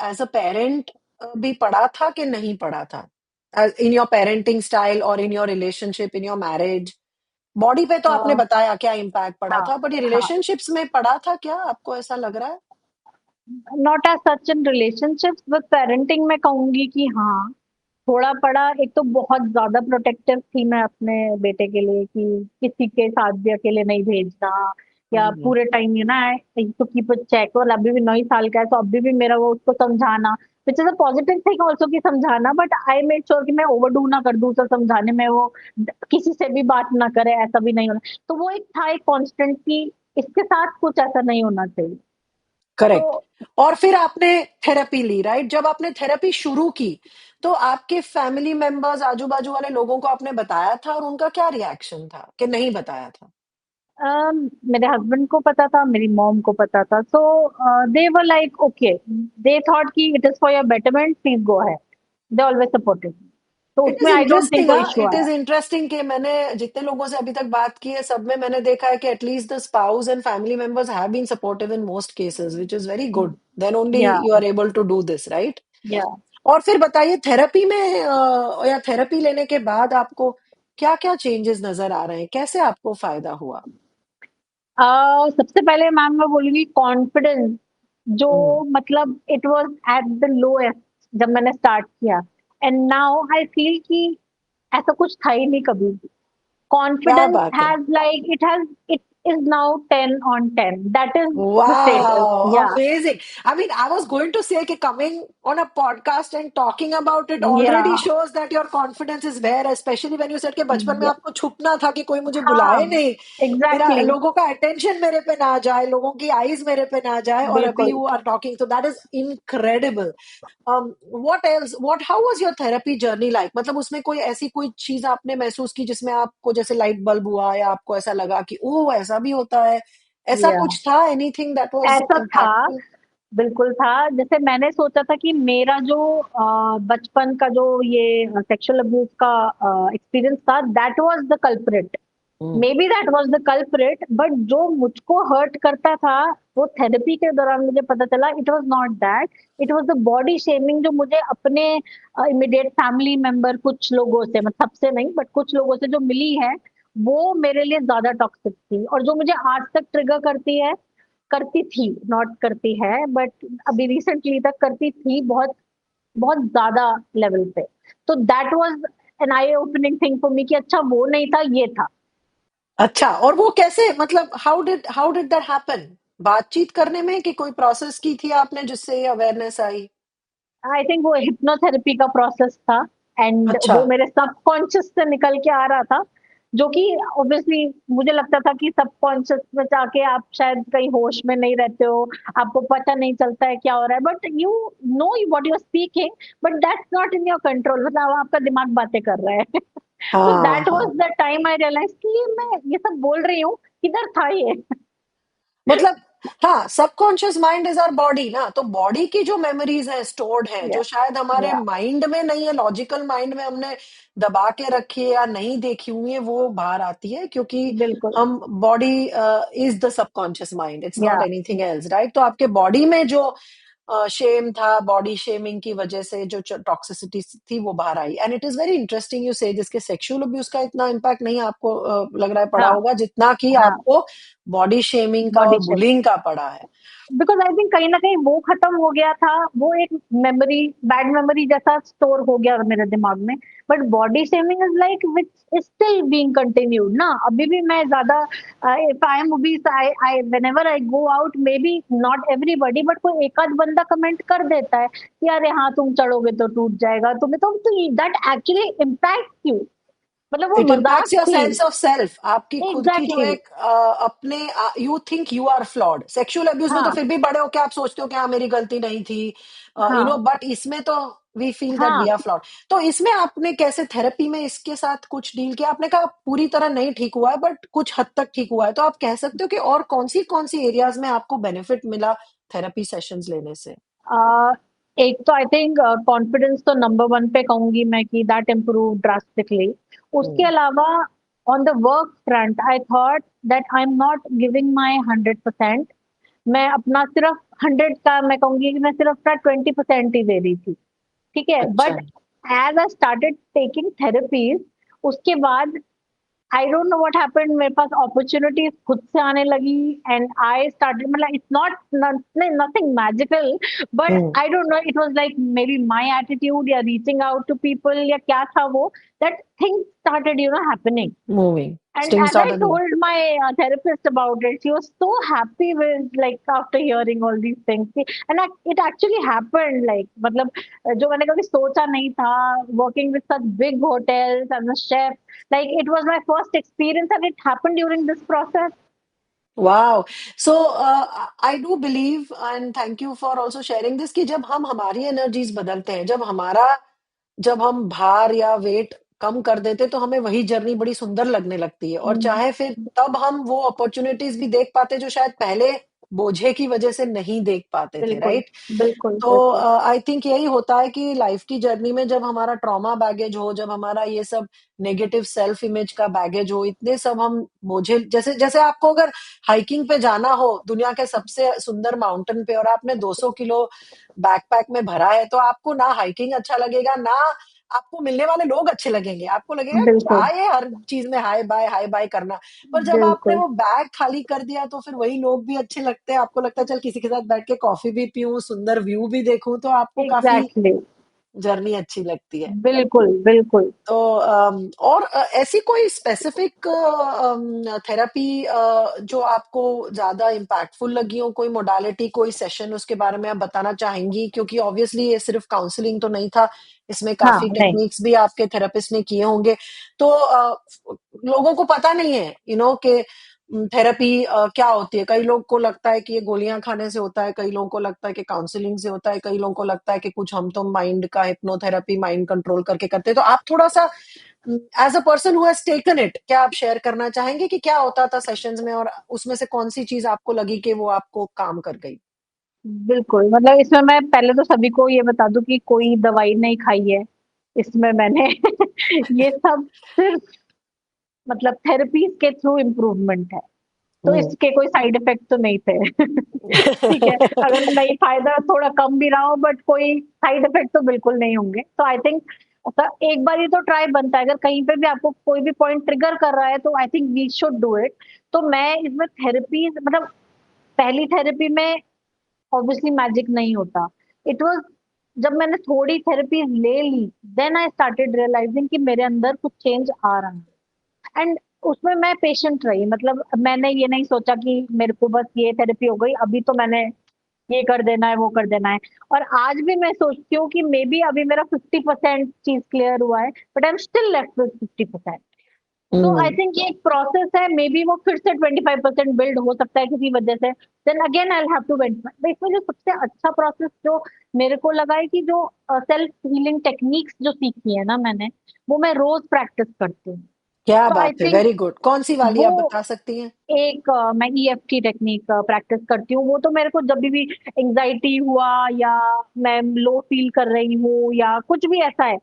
एज अ पेरेंट भी पड़ा था कि नहीं पड़ा था, इन योर पेरेंटिंग स्टाइल और in your relationship, in your marriage? Body पे तो आपने बताया क्या इम्पैक्ट पड़ा हाँ, था, बट ये हाँ. रिलेशनशिप्स में पड़ा था क्या, आपको ऐसा लग रहा है? Not as such in relationships, but parenting में कहूंगी कि हाँ, थोड़ा पड़ा. एक तो बहुत ज्यादा प्रोटेक्टिव थी मैं अपने बेटे के लिए, कि किसी के साथ भी अकेले नहीं भेजना, या हम्म। पूरे टाइम ये ना तो कीप इट चेक. और अभी भी 9 साल का है, तो अभी भी मेरा वो उसको समझाना, which is a positive thing also कि समझाना, बट आई मेक श्योर कि मैं ओवरडू ना कर दूं उसे समझाने में, वो किसी से भी बात ना करे, ऐसा भी नहीं होना. तो वो एक था, एक कॉन्स्टेंट की इसके साथ कुछ ऐसा नहीं होना चाहिए। करेक्ट। तो और फिर आपने थेरेपी ली, राइट? जब आपने थेरेपी शुरू की, तो आपके फैमिली मेंबर्स, आजू बाजू वाले लोगों को आपने बताया था और उनका क्या रिएक्शन था कि नहीं बताया था? मेरे हस्बैंड को पता था, मेरी मॉम को पता था, so they were like okay, they thought कि it is for your betterment, please go ahead, they always supported. तो इट इज उसमें आई डोंट थिंक इंटरेस्टिंग, कोई हाँ, इश्यू इट आया। इज इंटरेस्टिंग कि मैंने जितने लोगों से अभी तक बात की है, सब में मैंने देखा है कि at least the spouse and family members have been supportive in most cases, which is very good. Then only या you are able to do this, right? या और फिर बताइए, थेरेपी में या थेरेपी लेने के बाद आपको क्या-क्या चेंजेस नज़र आ रहे हैं? कैसे आपको फ़ायदा हुआ? सबसे पहले मैम मैं बोलूँगी कॉन्फिडेंस, जो हुँ, मतलब it was at the lowest जब मैंने स्टार्ट किया, एंड नाउ आई फील कि ऐसा कुछ था ही नहीं कभी भी। क्या कॉन्फिडेंस बात है! Has like it is now 10 on 10, that is the status. Wow, या, amazing. I mean, I was going to say कि coming on a podcast and talking about it या, already shows that your confidence is there, especially when you said कि बचपन में या, आपको छुपना था कि कोई मुझे बुलाए हाँ, नहीं, मेरा एग्ज़ैक्टली, लोगों का attention मेरे पे ना जाए, लोगों की eyes मेरे पे ना जाए, और अभी बिल्कुल। you are talking, so that is incredible. What else? How was your therapy journey like? मतलब उसमें कोई ऐसी कोई चीज आपने महसूस की जिसमें आपको जैसे लाइट बल्ब हुआ, या आपको ऐसा लगा कि ओह ऐसा भी होता है? ऐसा या, कुछ था? एनीथिंग दैट वाज ऐसा था, इम्पैक्टफुल? बिल्कुल था। जैसे मैंने सोचा था कि मेरा जो बचपन का जो ये सेक्सुअल अब्यूज़ का एक्सपीरियंस था, that was the culprit. Hmm, may be that was the culprit, but जो मुझको हर्ट करता था, वो थेरेपी के दौरान मुझे पता चला it was not that, it was the body shaming जो मुझे अपने इमीडिएट फैमिली मेंबर कुछ लोगों से, मतलब सबसे नहीं बट कुछ लोगों से जो मिली है, वो मेरे लिए ज्यादा टॉक्सिक थी, और जो मुझे आज तक ट्रिगर करती है, करती थी, नॉट करती है, बट अभी रिसेंटली तक करती थी, बहुत बहुत ज्यादा लेवल पे। तो that was an I opening thing for me कि अच्छा वो नहीं था, ये था। अच्छा, और वो कैसे, मतलब हाउ डिड दैट हैपन? बातचीत करने में कि कोई प्रोसेस की थी आपने जिससे ये अवेयरनेस आई? आई थिंक वो हिप्नोथेरेपी का प्रोसेस था, एंड अच्छा। वो मेरे सबकॉन्शियस से निकल के आ रहा था, जो कि ऑब्वियसली मुझे लगता था कि सबकॉन्शियस में जाके आप शायद कहीं होश में नहीं रहते हो, आपको पता नहीं चलता है क्या हो रहा है, but you know what you are speaking, but that's not in your control, मतलब आपका दिमाग बातें कर रहा है। तो हाँ, दैट हाँ। Was the time I realize कि ये मैं ये सब बोल रही हूँ, किधर था ये। मतलब हाँ, subconscious mind is our body ना, तो बॉडी की जो मेमोरीज है, स्टोर्ड है, या, जो शायद हमारे या, माइंड में नहीं है, लॉजिकल माइंड में हमने दबा के रखी है या नहीं देखी हुई है, वो बाहर आती है क्योंकि बिल्कुल, हम body is the subconscious mind, it's या, नॉट एनीथिंग एल्स, राइट? तो आपके बॉडी में जो शेम था, बॉडी शेमिंग की वजह से जो टॉक्सिसिटी थी वो बाहर आई, and it is very interesting you say जिसके सेक्सुअल अब्यूज का इतना इम्पैक्ट नहीं आपको लग रहा है पड़ा हाँ, होगा, जितना कि हाँ, आपको बॉडी शेमिंग का बॉडी और शेप, बुलिंग का पड़ा है। बिकॉज़ आई थिंक कहीं न कहीं वो खत्म हो गया था, वो एक मेमोरी, बैड मेमोरी जैसा स्टोर हो गया मेरे दिमाग में। But body shaming is like which is still being continued ना, अभी भी मैं ज़्यादा if I am obese, I whenever I go out, may be not everybody, but कोई एक आध बंदा कमेंट कर देता है कि अरे हाँ, तुम चढ़ोगे तो टूट जाएगा, तुम्हें तो दैट एक्चुअली इम्पैक्ट्स यू, मतलब वो इट मज़ाक इम्पैक्ट्स योर थी। सेंस ऑफ सेल्फ, आपकी खुद की जो एग्ज़ैक्टली, एक अपने, you think you are flawed. Sexual abuse में तो हाँ, फिर भी बड़े होके आप सोचते हो कि हाँ मेरी गलती नहीं थी, हाँ, बट इसमें तो वी फील दैट वी हाँ। Are flawed. तो इसमें आपने कैसे थेरेपी में इसके साथ कुछ डील किया? आपने कहा पूरी तरह नहीं ठीक हुआ है बट कुछ हद तक ठीक हुआ है, तो आप कह सकते हो कि और कौन सी एरियाज में आपको बेनिफिट मिला थेरेपी सेशंस लेने से? अ, एक तो आई थिंक कॉन्फिडेंस तो नंबर 1 पे कहूँगी मैं कि दैट इम्प्रूव्ड ड्रास्टिकली। उसके हम्म, अलावा on the work front I thought that I am not giving my 100%, मैं अपना सिर्फ 100 का मैं कहूँगी कि मैं सिर्फ अपना 20% ही दे रही थी, ठीक है? अच्छा। But as I started taking therapies, उसके बाद I don't know what happened, मेरे पास अपॉर्च्युनिटीज खुद से आने लगी, एंड आई स्टार्टेड, मतलब it's not nothing magical, but hmm, I don't no, it was like may be my attitude या रीचिंग आउट टू पीपल या क्या था वो, that things started happening. Moving, And sting as I started. told my therapist about it, she was so happy with, like, after hearing all these things. And it actually happened. Like, मतलब जो मैंने कभी सोचा नहीं था, working with such big hotels as a chef. Like, it was my first experience, and it happened during this process. Wow! So I do believe and thank you for also sharing this कि जब हम हमारी एनर्जीज़ बदलते हैं, जब हम भार या वेट कम कर देते हैं, तो हमें वही जर्नी बड़ी सुंदर लगने लगती है और हम्म, चाहे फिर तब हम वो अपॉर्च्युनिटीज़ भी देख पाते हैं जो शायद पहले बोझे की वजह से नहीं देख पाते थे, बिल्कुल, राइट? बिल्कुल, तो बिल्कुल। आई थिंक यही होता है कि लाइफ की जर्नी में जब हमारा ट्रॉमा बैगेज हो, जब हमारा ये सब नेगेटिव सेल्फ इमेज का बैगेज हो, इतने सब हम बोझिल जैसे जैसे आपको अगर हाइकिंग पे जाना हो दुनिया के सबसे सुंदर माउंटेन पे और आपने 200 किलो बैकपैक में भरा है, तो आपको ना हाइकिंग अच्छा लगेगा, ना आपको मिलने वाले लोग अच्छे लगेंगे। आपको लगेगा क्या बिल्कुल, ये हर चीज़ में हाय बाय करना। पर जब आपने बिल्कुल। वो बैग खाली कर दिया तो फिर वही लोग भी अच्छे लगते हैं। आपको लगता है चल किसी के साथ बैठ के कॉफ़ी भी पीऊँ, सुंदर व्यू भी देखूँ, तो आपको काफ़ी एग्ज़ैक्टली, जर्नी अच्छी लगती है। बिल्कुल, बिल्कुल। तो और ऐसी कोई स्पेसिफिक थेरेपी जो आपको ज़्यादा इम्पैक्टफुल लगी हो, कोई मोडालिटी, कोई सेशन उसके बारे में आप बताना चाहेंगी? क्योंकि ऑब्वियसली ये सिर्फ काउंसलिंग तो नहीं था, इसमें हाँ, काफ़ी नहीं, टेक्निक्स भी आपके थेरेपिस्ट ने किए होंगे। तो लोगों को पता नहीं है, कि थेरेपी क्या होती है? कई लोग को लगता है कि ये गोलियाँ खाने से होता है, कई लोगों को लगता है कि काउंसलिंग से होता है, कई लोगों को लगता है कि कुछ हम तो माइंड का हिप्नोथेरेपी माइंड कंट्रोल करके करते हैं। तो आप थोड़ा-सा as a person who has taken it क्या आप शेयर करना चाहेंगे कि क्या होता था सेशंस में और उसमें से कौन-सी चीज़ आपको लगी कि वो आपको काम कर गई? बिल्कुल, मतलब इसमें मैं पहले तो सभी को ये बता दूँ कि कोई दवाई नहीं खाई है। इसमें मैंने ये सब सिर्फ़ मतलब थेरेपीज़ के थ्रू इम्प्रूवमेंट है। तो हुँ। इसके कोई साइड इफ़ेक्ट तो नहीं थे। ठीक है, अगर नहीं फ़ायदा थोड़ा कम भी रहा हो बट कोई साइड इफ़ेक्ट तो बिल्कुल नहीं होंगे। तो आई थिंक एक बारी तो ट्राई बनता है, अगर कहीं पे भी आपको कोई भी पॉइंट ट्रिगर कर रहा है तो I think we should do it. तो मैं इसमें थेरेपीज़ मतलब पहली थेरेपी में ऑब्वियसली मैजिक नहीं होता। इट वाज़ जब मैंने थोड़ी थेरेपीज़ ले ली, देन आई स्टार्टेड रियलाइज़िंग कि मेरे अंदर कुछ चेंज आ रहा है। एंड उसमें मैं पेशेंट रही, मतलब मैंने ये नहीं सोचा कि मेरे को बस ये थेरेपी हो गई, अभी तो मैंने ये कर देना है, वो कर देना है। और आज भी मैं सोचती हूँ कि मे बी अभी मेरा 50% चीज़ क्लियर हुआ है, but I am still left with 50%। तो आई हुँ, थिंक ये एक प्रोसेस है, मे बी वो फिर से 25% बिल्ड हो सकता है किसी वजह से, then again I will have to wait. इसमें जो सबसे अच्छा प्रोसेस जो मेरे को लगा है कि जो सेल्फ हीलिंग टेक्निक्स जो सीखी है ना मैंने, वो मैं रोज़ प्रैक्टिस करती हूँ। क्या तो आई बात है, थिंक वेरी गुड। कौन-सी वाली वो आप बता सकती हैं? मैं ईएफटी टेक्निक प्रैक्टिस करती हूँ। वो तो मेरे को जब भी एंग्जायटी हुआ या मैं लो फील कर रही हूँ या कुछ भी ऐसा है,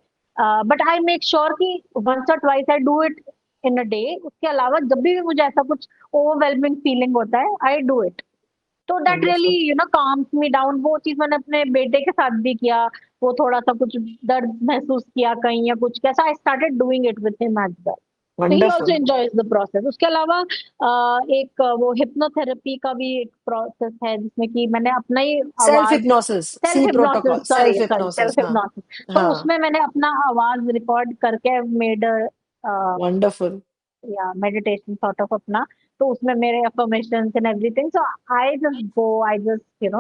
बट आई मेक श्योर कि वंस और twice I do it in a day. उसके अलावा जब भी मुझे ऐसा कुछ ओवरवेलमिंग फीलिंग होता है, आई डू इट। तो that really wonderful, calms me down. वो चीज़ मैंने अपने बेटे के साथ भी किया। वो थोड़ा-सा कुछ दर्द महसूस किया कहीं या कुछ कैसा, I started doing it with him as well. So he also wonderful. enjoys the process। उसके अलावा एक वो हिप्नोथेरेपी का भी एक प्रोसेस है जिसमें कि मैंने अपना ही सेल्फ आवाज़, हिप्नोसिस, सेल्फ सी hypnosis, protocol, sorry self sorry hypnosis self हाँ, हिप्नोसिस। तो हाँ, उसमें मैंने अपना आवाज़ रिकॉर्ड करके मेड वंडरफुल। या मेडिटेशन सॉर्ट ऑफ अपना। तो उसमें मेरे affirmations and everything, so I just go, I just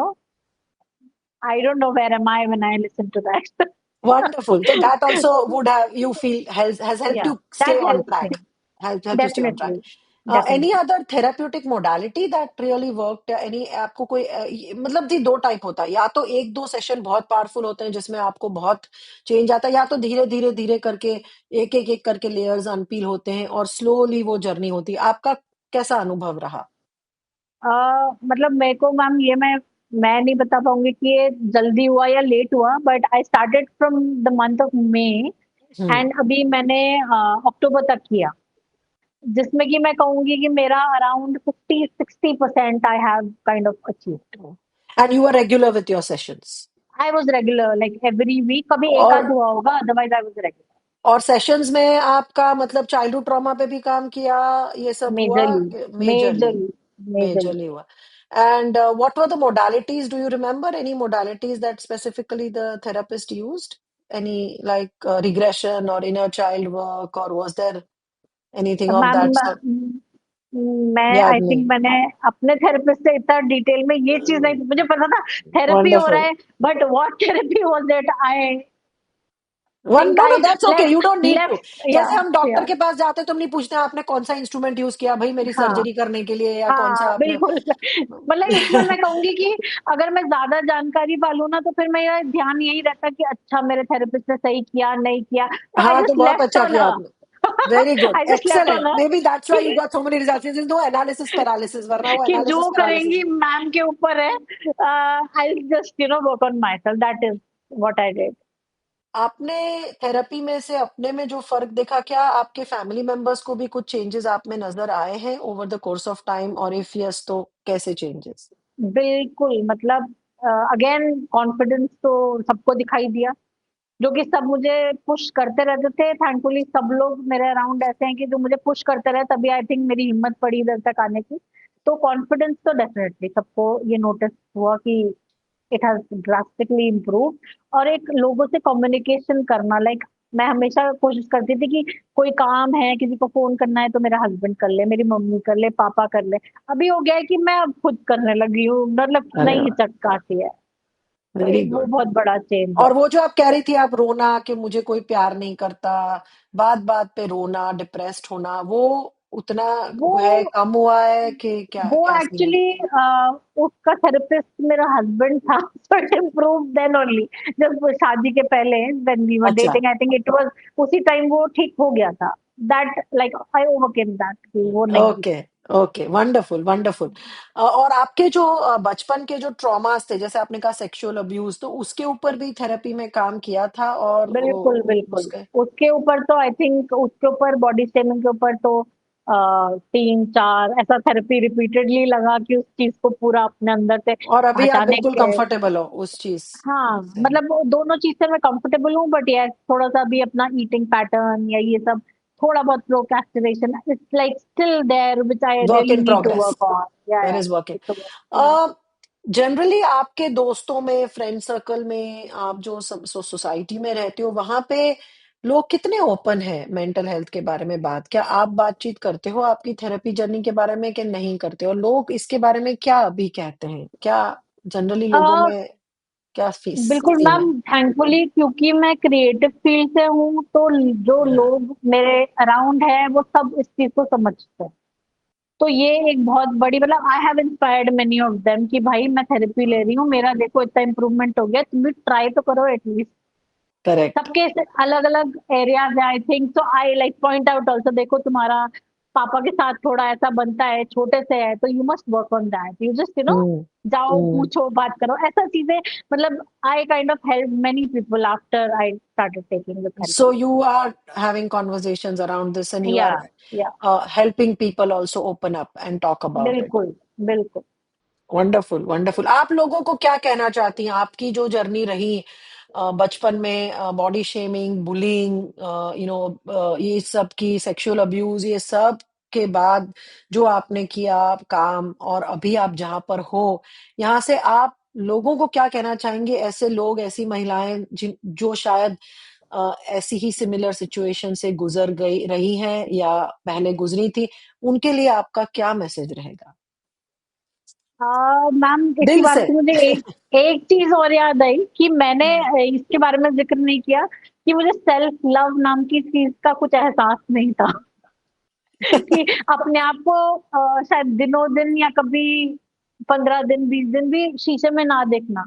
I don't know where am I when I listen to that. Wonderful. So that also would have you feel has helped या you stay that on helps me track. Helped you stay on track. Definitely, Any definitely. other therapeutic modality that really worked? Any आपको कोई मतलब जी दो टाइप होता है या तो एक दो सेशन बहुत पावरफुल होते हैं जिसमें आपको बहुत चेंज आता है या तो धीरे धीरे धीरे करके एक करके लेयर्स अनपील होते हैं और स्लोली वो जर्नी होती है आपका कैसा अनुभव रहा? अ, मतलब मेरे को मैम ये मैं नहीं बता पाऊँगी कि ये जल्दी हुआ या लेट हुआ, but I started from the month of May hmm and अभी मैंने अक्टूबर तक किया, जिसमें कि मैं कहूँगी कि मेरा around 50-60% I have kind of achieved. and you were regular with your sessions I was regular like every week, कभी एक और आध हुआ होगा, अदरवाइज़ आई वाज़ रेगुलर। और सेशंस में आपका मतलब चाइल्डहुड ट्रॉमा पे भी काम किया, ये सब हुआ majorly, majorly majorly, majorly. Majorly हुआ and what were the modalities do you remember any modalities that specifically the therapist used any like regression or inner child work or was there anything of ma'am that sort मैं याद आई नहीं थिंक मैंने अपने थेरेपिस्ट से इतना डिटेल में ये चीज़ नहीं, मुझे पता था थेरेपी हो रहा वंडरफुल है, but what therapy was that I one think no no I that's okay, you don't need to. left. जैसे Yeah, हम डॉक्टर yeah. के पास जाते हैं तो हम नहीं पूछते आपने कौन सा इंस्ट्रूमेंट यूज किया भाई मेरी हाँ, सर्जरी करने के लिए, या कौन सा हाँ, आपने। बिल्कुल। मतलब इसमें मैं कहूँगी कि अगर मैं ज़्यादा जानकारी पालूँ ना, तो फिर मेरा ध्यान यही रहता कि अच्छा मेरे थेरेपिस्ट ने सही किया, नहीं किया, तो आई हाँ, तो जस्ट बहुत लेफ्ट अच्छा ऑन किया हर। आपने। Very good, I just left excellent, on her maybe that's why you कि got so many results, this is no analysis paralysis, वरना वो कि एनालिसिस जो पैरालिसिस। करेंगी मैम के ऊपर है। I just work on my self, that is what I did. आपने थेरेपी में से अपने में जो फ़र्क देखा, क्या आपके फैमिली मेंबर्स को भी कुछ चेंजेस आप में नज़र आए हैं over the course of time, और इफ यस तो कैसे चेंजेस? बिल्कुल, मतलब अगेन कॉन्फिडेंस तो सबको दिखाई दिया, जो कि सब मुझे पुश करते रहते थे। थैंकफुली सब लोग मेरे अराउंड ऐसे हैं कि जो मुझे पुश करते रहे, तभी आई थिंक मेरी हिम्मत पड़ी इधर तक आने की। तो कॉन्फिडेंस तो डेफिनेटली सबको ये नोटिस हुआ कि इट हैज़ ड्रास्टिकली इम्प्रूव्ड। और एक लोगों से कम्युनिकेशन करना, लाइक मैं हमेशा कोशिश करती थी कि कोई काम है, किसी को फ़ोन करना है तो मेरा हस्बैंड कर ले, मेरी मम्मी कर ले, पापा कर ले। अभी हो गया है कि मैं अब खुद करने लगी हूँ, मतलब अरे नहीं वाह! हिचक आती है। तो वेरी एक वो गुड। बहुत बड़ा चेंज है। और वो जो आप कह रही थी आप रोना कि मुझे कोई प्यार नहीं करता, बात-बात पे रोना, डिप्रेस्ड होना, वो उतना वो है, कम हुआ है कि क्या वो क्या सीन है? एक्चुअली उसका थेरेपिस्ट मेरा हस्बैंड था। So it improved then only, जब वो शादी के पहले व्हेन वी वर अच्छा, dating, I think it was उसी टाइम वो ठीक हो गया था। That like I overcame that कि वो नहीं थी। Okay, okay, wonderful, wonderful. और आपके जो बचपन के जो ट्रॉमास थे, जैसे आपने कहा सेक्सुअल अब्यूज़, तो उसके ऊपर भी थेरेपी में काम किया था, और बिल्कुल, बिल्कुल। उसके उसके ऊपर तो आई थिंक उसके ऊपर बॉडी शेमिंग के ऊपर तो 3-4 ऐसा थेरेपी रिपीटेडली लगा कि उस चीज़ को पूरा अपने अंदर से और अभी आप हटाने बिल्कुल के। कंफर्टेबल हो उस चीज़ हाँ, से? मतलब वो दोनों चीज़ से मैं कंफर्टेबल हूँ, बट येस थोड़ा-सा भी अपना ईटिंग पैटर्न या ये सब थोड़ा बहुत procrastination it's like still there which I work really in need to progress, work on. That या is working. It's a work. या अ, जनरली आपके दोस्तों में, फ्रेंड सर्कल में, आप जो सब सोसाइटी में रहते हो, वहाँ पे लोग कितने ओपन हैं मेंटल हेल्थ के बारे में बात? क्या आप बातचीत करते हो आपकी थेरेपी जर्नी के बारे में कि नहीं करते हो? लोग इसके बारे में क्या अभी कहते हैं? क्या जनरली अ, लोगों में क्या बिल्कुल सीन है? मैम, थैंकफुली क्योंकि मैं क्रिएटिव फील्ड से हूँ, तो जो हाँ, लोग मेरे अराउंड हैं, वो सब इस चीज़ को समझते हैं। तो ये एक बहुत बड़ी, मतलब I have inspired many of them कि भाई मैं थेरेपी ले रही हूँ, मेरा देखो इतना इम्प्रूवमेंट हो गया, तुम भी ट्राई तो करो एटलीस्ट। करेक्ट। सबके अलग-अलग एरियाज़ हैं I think, so I like point out also, देखो तुम्हारा पापा के साथ थोड़ा ऐसा बनता है, छोटे से है, तो you must work on that. You just हुँ, जाओ, हुँ। पूछो, बात करो, ऐसा चीज़ें। मतलब I kind of help many people after I started taking the So therapy. you are having conversations around this, and you या are या helping people also open up and talk about it. बिल्कुल, बिल्कुल। Wonderful, wonderful. आप लोगों को क्या कहना चाहती हैं? आपकी जो जर्नी रही बचपन में, बॉडी शेमिंग, बुलिंग, ये सब की, सेक्सुअल अब्यूज़, ये सब के बाद जो आपने किया काम, और अभी आप जहाँ पर हो, यहाँ से आप लोगों को क्या कहना चाहेंगे? ऐसे लोग, ऐसी महिलाएँ जिन जो शायद ऐसी ही सिमिलर सिचुएशन से गुज़र गई रही हैं या पहले गुज़री थी, उनके लिए आपका क्या मैसेज रहेगा? मैम इसी दिल बात से। से मुझे एक एक चीज़ और याद आई कि मैंने इसके बारे में ज़िक्र नहीं किया कि मुझे सेल्फ लव नाम की चीज़ का कुछ एहसास नहीं था। कि अपने आप को शायद दिनों-दिन या कभी 15 दिन, 20 दिन भी शीशे में ना देखना।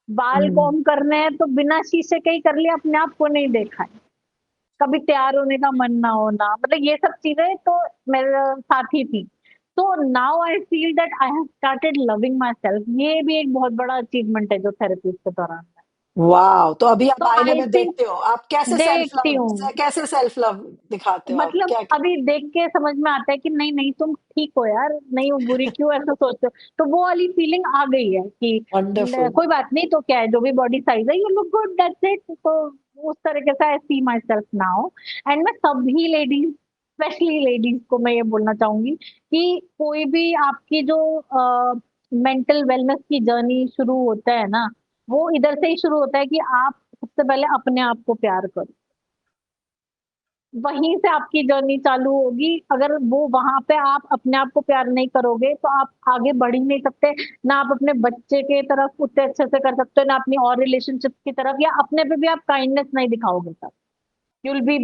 बाल हुँ। कॉम्ब करने हैं तो बिना शीशे के ही कर लिया, अपने आप को नहीं देखा है। कभी तैयार होने का मन ना होना, मतलब ये सब चीज़ें तो मेरे साथ ही थी। तो now I feel that I have started loving my self, ये भी एक बहुत बड़ा अचीवमेंट है जो थेरेपी के दौरान है। वॉव! तो अभी आप तो आईने आई में थिंक देखते हो, आप देखती हूँ, कैसे सेल्फ लव दिखाते हो आप? मतलब क्या-क्या? अभी देख के समझ में आता है कि नहीं, नहीं तुम ठीक हो यार, नहीं हो बुरी, क्यों ऐसा सोचते हो? तो वो वाली फीलिंग आ गई है कि न वंडरफुल। कोई बात नहीं, तो क्या है, जो भी बॉडी साइज़ है, you look good, that's it. तो उस तरीके से I see myself now. And मैं सभी लेडीज़, स्पेशली लेडीज़ को मैं ये बोलना चाहूँगी कि कोई भी आपकी जो मेंटल वेलनेस की जर्नी शुरू होता है ना, वो इधर से ही शुरू होता है कि आप सबसे पहले अपने आप को प्यार करो। वहीं से आपकी जर्नी चालू होगी। अगर वो वहां पे आप अपने आप को प्यार नहीं करोगे तो आप आगे बढ़ ही नहीं सकते। ना आप अपने बच्चे के तरफ उतने अच्छे से कर सकते हो, ना अपनी और रिलेशनशिप की तरफ, या अपने पे भी आप काइंडनेस नहीं दिखाओगे तब you will be,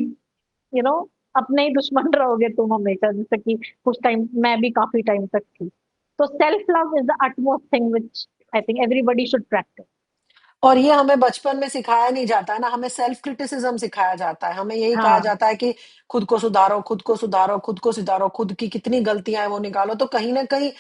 you know, अपने ही दुश्मन रहोगे तुम हमेशा, जैसे कि कुछ टाइम मैं भी काफी टाइम तक थी। तो self love is the utmost thing which I think everybody should practice. और ये हमें बचपन में सिखाया नहीं जाता है ना, हमें सेल्फ क्रिटिसिज्म सिखाया जाता है। हमें यही कहा हाँ, जाता है कि खुद को सुधारो, खुद को सुधारो, खुद को सुधारो, खुद की कितनी गलतियाँ हैं वो निकालो। तो कहीं न कहीं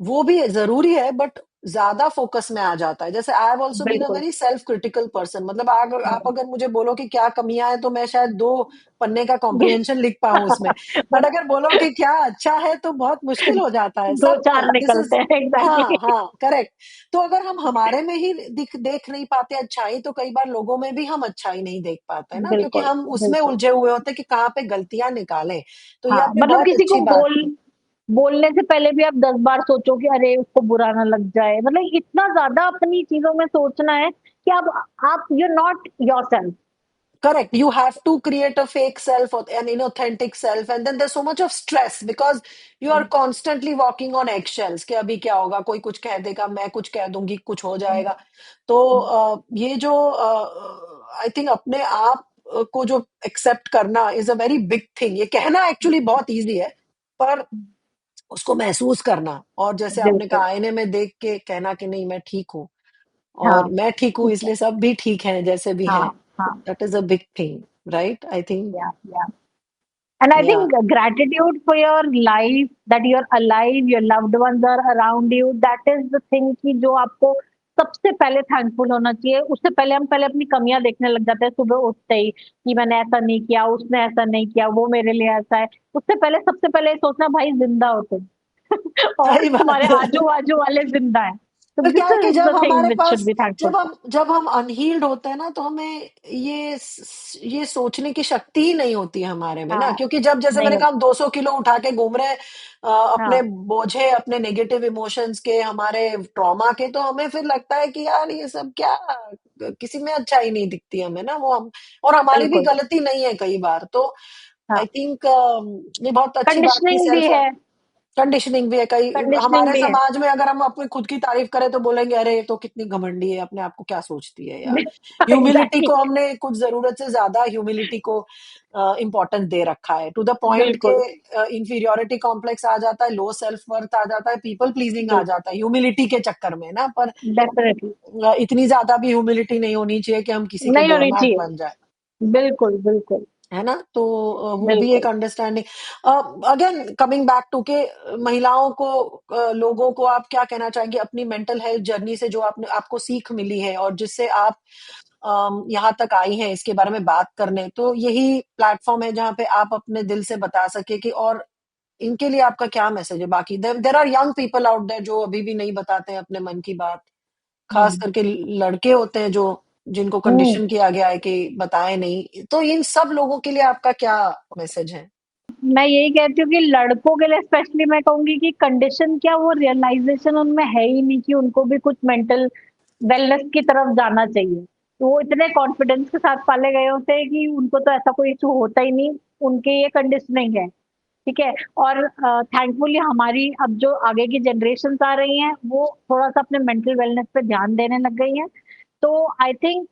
वो भी ज़रूरी है, बट ज़्यादा फ़ोकस में आ जाता है। जैसे I have also been a बिल्कुल। वेरी सेल्फ क्रिटिकल पर्सन, मतलब आग आप हम्म। अगर मुझे बोलो कि क्या कमियाँ हैं, तो मैं शायद 2 पन्ने का कॉम्प्रिहेंशन लिख पाऊँ उसमें। बट अगर बोलो कि क्या अच्छा है, तो बहुत मुश्किल हो जाता है। दो सब चार दिस इज़ निकलते हैं हाँ, एग्जैक्टली। हाँ, करेक्ट। तो अगर हम हमारे में ही देख नहीं पाते अच्छाई, तो कई बार लोगों में भी हम अच्छाई नहीं देख पाते, है ना? क्योंकि बिल्कुल, हम उसमें बिल्कुल। उलझे हुए होते हैं कि कहाँ पे गलतियाँ निकालें। तो ये हाँ, आपने मतलब बहुत किसी को अच्छी बात की। बोलने से पहले भी आप 10 बार सोचो कि अरे उसको बुरा ना लग जाए। मतलब इतना ज्यादा अपनी चीजों में सोचना है कि आप you not yourself. Correct. You have to create a fake self or an inauthentic self, and then there's so much of stress because you are constantly walking on eggshells. कि अभी क्या होगा, कोई कुछ कह देगा, मैं कुछ कह दूंगी, कुछ हो जाएगा। तो ये जो आई थिंक अपने आप को जो एक्सेप्ट करना is a very big thing. ये कहना एक्चुअली बहुत इजी है, पर उसको महसूस करना, और जैसे आपने बिल्कुल। कहा आईने में देख के कहना कि नहीं मैं ठीक हूँ, हाँ, और मैं ठीक हूँ ठीक है। इसलिए सब भी ठीक हैं जैसे भी हाँ, हैं। हाँ। That is a big thing, right? I think या And I या think gratitude for your life, that you're alive, your loved ones are around you, that is the thing कि जो आपको सबसे पहले थैंकफुल होना चाहिए। उससे पहले हम पहले अपनी कमियां देखने लग जाते हैं सुबह उठते ही कि मैंने ऐसा नहीं किया, उसने ऐसा नहीं किया, वो मेरे लिए ऐसा है। उससे पहले सबसे पहले ये सोचना भाई जिंदा हो तुम और सही बात तुम्हारे है। आजू बाजू वाले जिंदा है। तो पर क्या दिस है कि इज जब द थिंग हमारे which should pass be thankful for. जब हम अनहील्ड होते हैं ना, तो हमें ये सोचने की शक्ति ही नहीं होती है हमारे में ना, हाँ, क्योंकि जब जैसे नहीं मैंने हो। कहा हम 200 किलो उठा के घूम रहे हैं, अपने हाँ, बोझे, अपने नेगेटिव इमोशंस के, हमारे ट्रॉमा के, तो हमें फिर लगता है कि यार ये सब क्या, किसी में अच्छाई नहीं दिखती हमें ना, वो हम, और हमारी भी बिल्कुल। गलती नहीं है कई बार। तो आई हाँ, थिंक ये बहुत अच्छी बात की कंडीशनिंग भी सेल्फ है। कंडीशनिंग भी है। कई कंडीशनिंग हमारे भी है। समाज में अगर हम अपनी खुद की तारीफ करें तो बोलेंगे अरे ये तो कितनी घमंडी है, अपने आप को क्या सोचती है यार। Humility exactly. को हमने कुछ जरूरत से ज्यादा ह्यूमिलिटी को इम्पोर्टेंस दे रखा है, टू द पॉइंट के बिल्कुल, इंफीरियोरिटी कॉम्प्लेक्स आ जाता है, लो सेल्फ वर्थ आ जाता है, पीपल प्लीजिंग आ बिल्कुल, जाता है ह्यूमिलिटी के चक्कर में ना। पर डेफिनिटली इतनी ज्यादा भी ह्यूमिलिटी नहीं होनी चाहिए कि हम किसी के नहीं होनी डोरमैट चाहिए। बन जाए, बिल्कुल, बिल्कुल, है ना? तो वो भी एक बिल्कुल। Understanding. Again coming back to के महिलाओं को, लोगों को आप क्या कहना चाहेंगे अपनी मेंटल हेल्थ जर्नी से, जो आपने आपको सीख मिली है और जिससे आप यहाँ तक आई हैं इसके बारे में बात करने, तो यही प्लेटफॉर्म है जहाँ पे आप अपने दिल से बता सके कि, और इनके लिए आपका क्या मैसेज है? बाकी there there are young people out there जो अभी भी नहीं बताते हैं अपने मन की बात, खास हुँ, करके लड़के होते हैं जो, जिनको हुँ। कंडीशन किया गया है कि बताएं नहीं। तो इन सब लोगों के लिए आपका क्या मैसेज है? मैं यही कहती हूँ कि लड़कों के लिए स्पेशली मैं कहूँगी कि कंडीशन क्या, वो रियलाइज़ेशन उनमें है ही नहीं कि उनको भी कुछ मेंटल वेलनेस की तरफ जाना चाहिए। तो वो इतने कॉन्फिडेंस के साथ पाले गए होते हैं कि उनको तो ऐसा कोई इश्यू होता ही नहीं, उनके ये कंडीशनिंग है। ठीक है? और थैंकफुली हमारी अब जो आगे की जनरेशन्स आ रही हैं, वो थोड़ा-सा अपने मेंटल वेलनेस पे ध्यान देने लग गई हैं। तो आई थिंक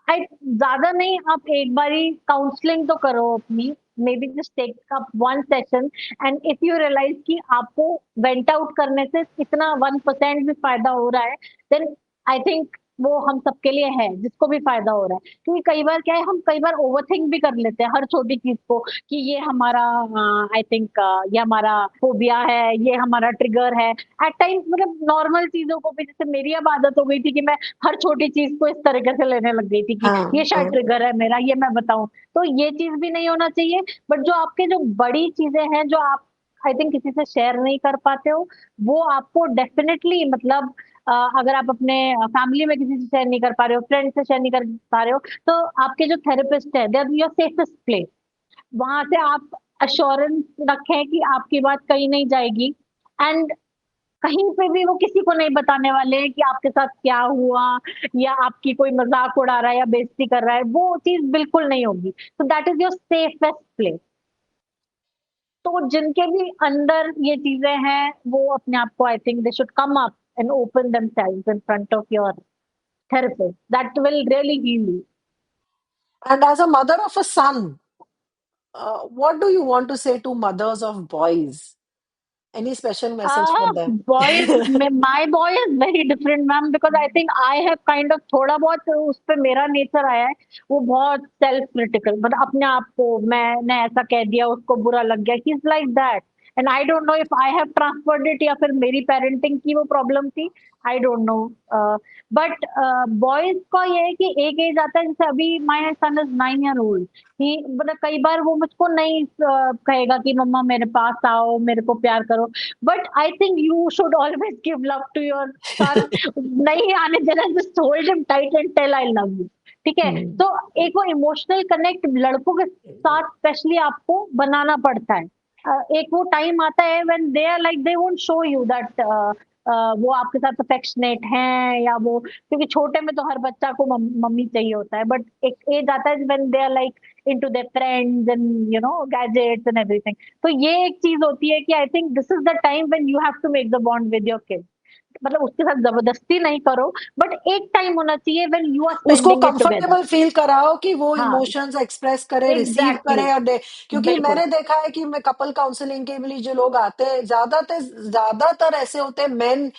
आई ज़्यादा नहीं, आप एक बारी काउंसलिंग तो करो अपनी, maybe just take up 1 session and if you realize कि आपको वेंट आउट करने से इतना 1% भी फ़ायदा हो रहा है, देन आई थिंक वो हम सबके लिए है, जिसको भी फ़ायदा हो रहा है। क्योंकि कई बार क्या है, हम कई बार ओवरथिंक भी कर लेते हैं हर छोटी चीज़ को कि ये हमारा आई थिंक ये हमारा फ़ोबिया है, ये हमारा ट्रिगर है। एट टाइम्स मतलब नॉर्मल चीज़ों को भी, जैसे मेरी अब आदत हो गई थी कि मैं हर छोटी चीज़ को इस तरीके से लेने लग गई थी कि हाँ, ये शायद हाँ। ट्रिगर है मेरा, ये मैं बताऊँ। तो ये चीज़ भी नहीं होना चाहिए, बट जो आपके जो बड़ी चीज़ें हैं, जो आप आई थिंक किसी से शेयर नहीं कर पाते हो, वो आपको डेफ़िनिटली मतलब अगर आप अपने फैमिली में किसी से शेयर नहीं कर पा रहे हो, फ्रेंड से शेयर नहीं कर पा रहे हो, तो आपके जो थेरेपिस्ट है, they are your safest place. वहाँ से आप एश्योरेंस रखें कि आपकी बात कहीं नहीं जाएगी। एंड कहीं पे भी वो किसी को नहीं बताने वाले हैं कि आपके साथ क्या हुआ, या आपकी कोई मजाक उड़ा रहा है या बेइज्जती कर रहा है, वो चीज बिल्कुल नहीं होगी। तो that is your safest place. तो जिनके भी अंदर ये चीजें हैं, वो अपने आप को, I think they should come up and open themselves in front of your therapist. That will really heal you. And as a mother of a son, what do you want to say to mothers of boys? Any special message for them? Boys, my boy is very different, ma'am, because I think I have kind of थोड़ा बहुत उस पे मेरा नेचर आया है। वो बहुत सेल्फ क्रिटिकल, मतलब अपने आप को, मैंने ऐसा कह दिया, उसको बुरा लग गया, he is like that. And I don't know if I have transferred it, या फिर मेरी पेरेंटिंग की वो प्रॉब्लम थी, आई डोंट नो। बट बॉयज का ये है कि एक एज आता है, जैसे अभी my son is 9 year old, ही मतलब कई बार वो मुझको नहीं कहेगा कि मम्मा मेरे पास आओ, मेरे को प्यार करो। But I think you should always give love to your son. नहीं आने देना, just hold him tight and tell I love you. ठीक है, Hmm. तो एक वो इमोशनल कनेक्ट लड़कों के साथ स्पेशली आपको बनाना पड़ता है। एक वो टाइम आता है when they are like, they won't show you that वो आपके साथ अफेक्शनेट हैं, या वो, क्योंकि छोटे में तो हर बच्चा को मम्मी चाहिए होता है, बट एक एज आता है when they are like into their friends and gadgets and everything. तो ये एक चीज होती है कि I think this is the time when you have to make the bond with your kid. मतलब उसके साथ जबरदस्ती नहीं करो, बट एक टाइम होना चाहिए व्हेन यू आर उसको spending it together. Comfortable feel कराओ कि वो हाँ, इमोशंस एक्सप्रेस करे, रिसीव एग्जैक्टली, करे और दे। क्योंकि बिल्कुल। मैंने देखा है कि मैं कपल काउंसलिंग के लिए जो लोग आते हैं, ज्यादातर ऐसे होते हैं मेन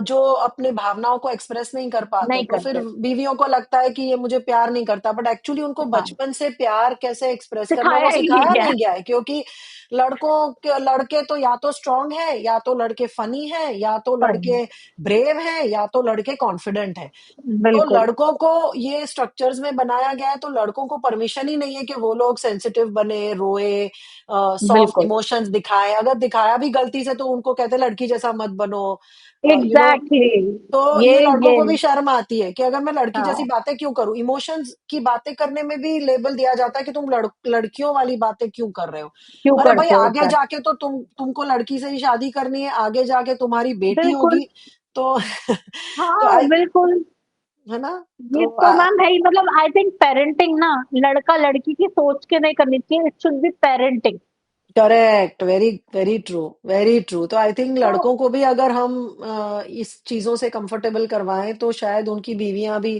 जो अपनी भावनाओं को एक्सप्रेस नहीं कर पाते, नहीं तो फिर करते। बीवियों को लगता है कि ये मुझे प्यार नहीं करता, बट एक्चुअली उनको हाँ, बचपन से प्यार कैसे एक्सप्रेस करना है सिखाया वो ही नहीं सिखाया गया। नहीं गया है। क्योंकि लड़के तो या तो स्ट्रांग है, या तो लड़के फनी है, या तो पर लड़के ब्रेव है, या तो लड़के कॉन्फिडेंट है। तो बिल्कुल, लड़कों को ये स्ट्रक्चर्स में बनाया गया है, तो लड़कों को परमिशन ही नहीं है कि वो लोग सेंसिटिव बने, रोए, सॉफ्ट बिल्कुल, इमोशंस दिखाएं। अगर दिखाया भी गलती से तो उनको कहते हैं लड़की जैसा मत बनो, यू नो। एग्जैक्टली। तो ये ये लड़कों ये को भी शर्म आती है कि अगर मैं लड़की जैसी हाँ, बातें क्यों करूं। इमोशंस की बातें करने में भी लेबल दिया जाता है कि तुम लड़कियों वाली बातें क्यों कर रहे हो। क्यों अरे भाई, करते हो आगे सर? जाके तो तुमको लड़की से ही शादी करनी है, आगे जाके तुम्हारी बेटी बिल्कुल, होगी। तो तो हाँ बिल्कुल। है ना। ये तो तो मैम है ही, मतलब आई थिंक पेरेंटिंग ना, लड़का लड़की की सोच के नहीं करनी चाहिए, it should be parenting. Correct, very very true, very true. तो आई थिंक तो लड़कों को भी अगर हम इस चीजों से कंफर्टेबल करवाएं तो शायद उनकी बीवियां भी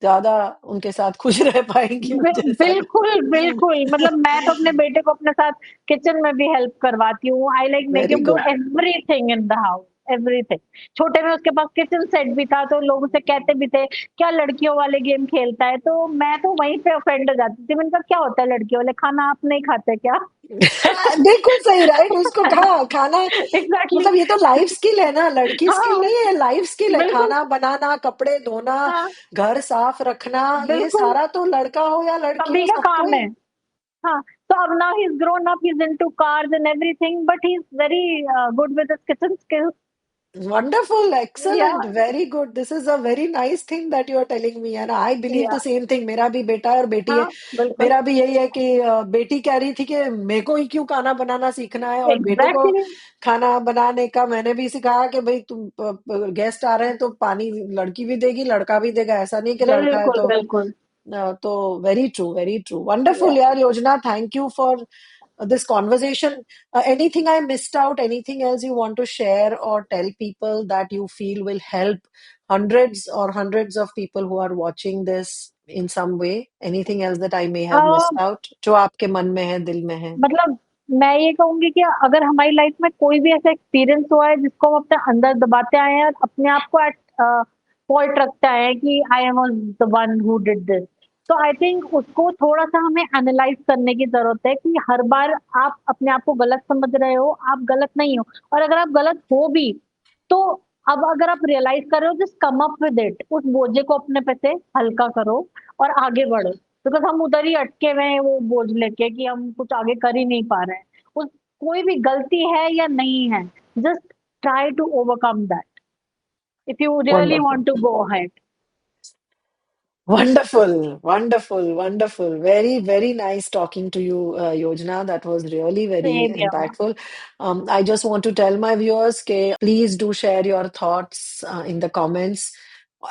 ज्यादा उनके साथ खुश रह पाएंगी मुझे ऐसा बिल्कुल, लगता बिल्कुल, मतलब मैं तो अपने है। बेटे को अपने साथ किचन में भी हेल्प करवाती हूँ। I like make very him do good. Everything in the house, everything. छोटे में उसके पास किचन सेट भी था, तो लोग उसे कहते भी थे, क्या लड़कियों वाले गेम खेलता है? तो मैं तो वहीं पे ऑफेंड हो जाती थी। मैंने कहा, क्या होता है लड़कियों वाले? खाना आप नहीं खाते क्या? बिल्कुल सही, राइट। उसको कहा खाना, एग्जैक्टली। मतलब ये तो लाइफ स्किल है ना, लड़की स्किल हाँ, नहीं है, लाइफ स्किल है। बिल्कुल। खाना बनाना, कपड़े धोना, हाँ, घर साफ रखना, ये बिल्कुल, सारा तो लड़का हो या लड़की सभी हो का सबको काम ही। है। हाँ, so now he's grown up, he's into cars and everything, but he's very good with his kitchen skills. Wonderful, Yeah, excellent, very good. This is a very nice thing that you are telling me, and I believe yeah, the same thing. मेरा भी बेटा है और बेटी है। हाँ, बिल्कुल, मेरा भी यही है कि बेटी कह रही थी कि मेरे को ही क्यों खाना बनाना सीखना है, और बेटे को एग्जैक्टली, खाना बनाने का मैंने भी सिखाया कि भाई तुम गेस्ट आ रहे हैं तो पानी लड़की भी देगी, लड़का भी देगा। ऐसा नहीं कि लड़का है बिल्कुल, बिल्कुल। तो very true, very true, wonderful Yeah. यार। योजना, thank you for this conversation. Anything I missed out? Anything else you want to share or tell people that you feel will help hundreds of people who are watching this in some way? Anything else that I may have Uh, missed out? जो आपके मन में है, दिल में है? मतलब मैं ये कहूंगी कि अगर हमारी लाइफ में कोई भी ऐसा एक्सपीरियंस हुआ है जिसको हम अपने अंदर दबाते आए हैं और अपने आप को एट फॉल्ट रखते आए हैं कि I am the one who did this, तो आई थिंक उसको थोड़ा सा हमें एनालाइज करने की जरूरत है कि हर बार आप अपने आप को गलत समझ रहे हो, आप गलत नहीं हो। और अगर आप गलत हो भी, तो अब अगर आप रियलाइज कर रहे हो, just come up with it, उस बोझे को अपने पे से हल्का करो और आगे बढ़ो। बिकॉज हम उधर ही अटके हुए हैं वो बोझ लेके कि हम कुछ आगे कर ही नहीं पा रहे हैं। उस कोई भी गलती है या नहीं है, just try to overcome that if you really Wonderful. Want to go ahead. Wonderful, wonderful, wonderful. Very, very nice talking to you, Yojana. That was really very Same here. impactful. I just want to tell my viewers, please do share your thoughts in the comments.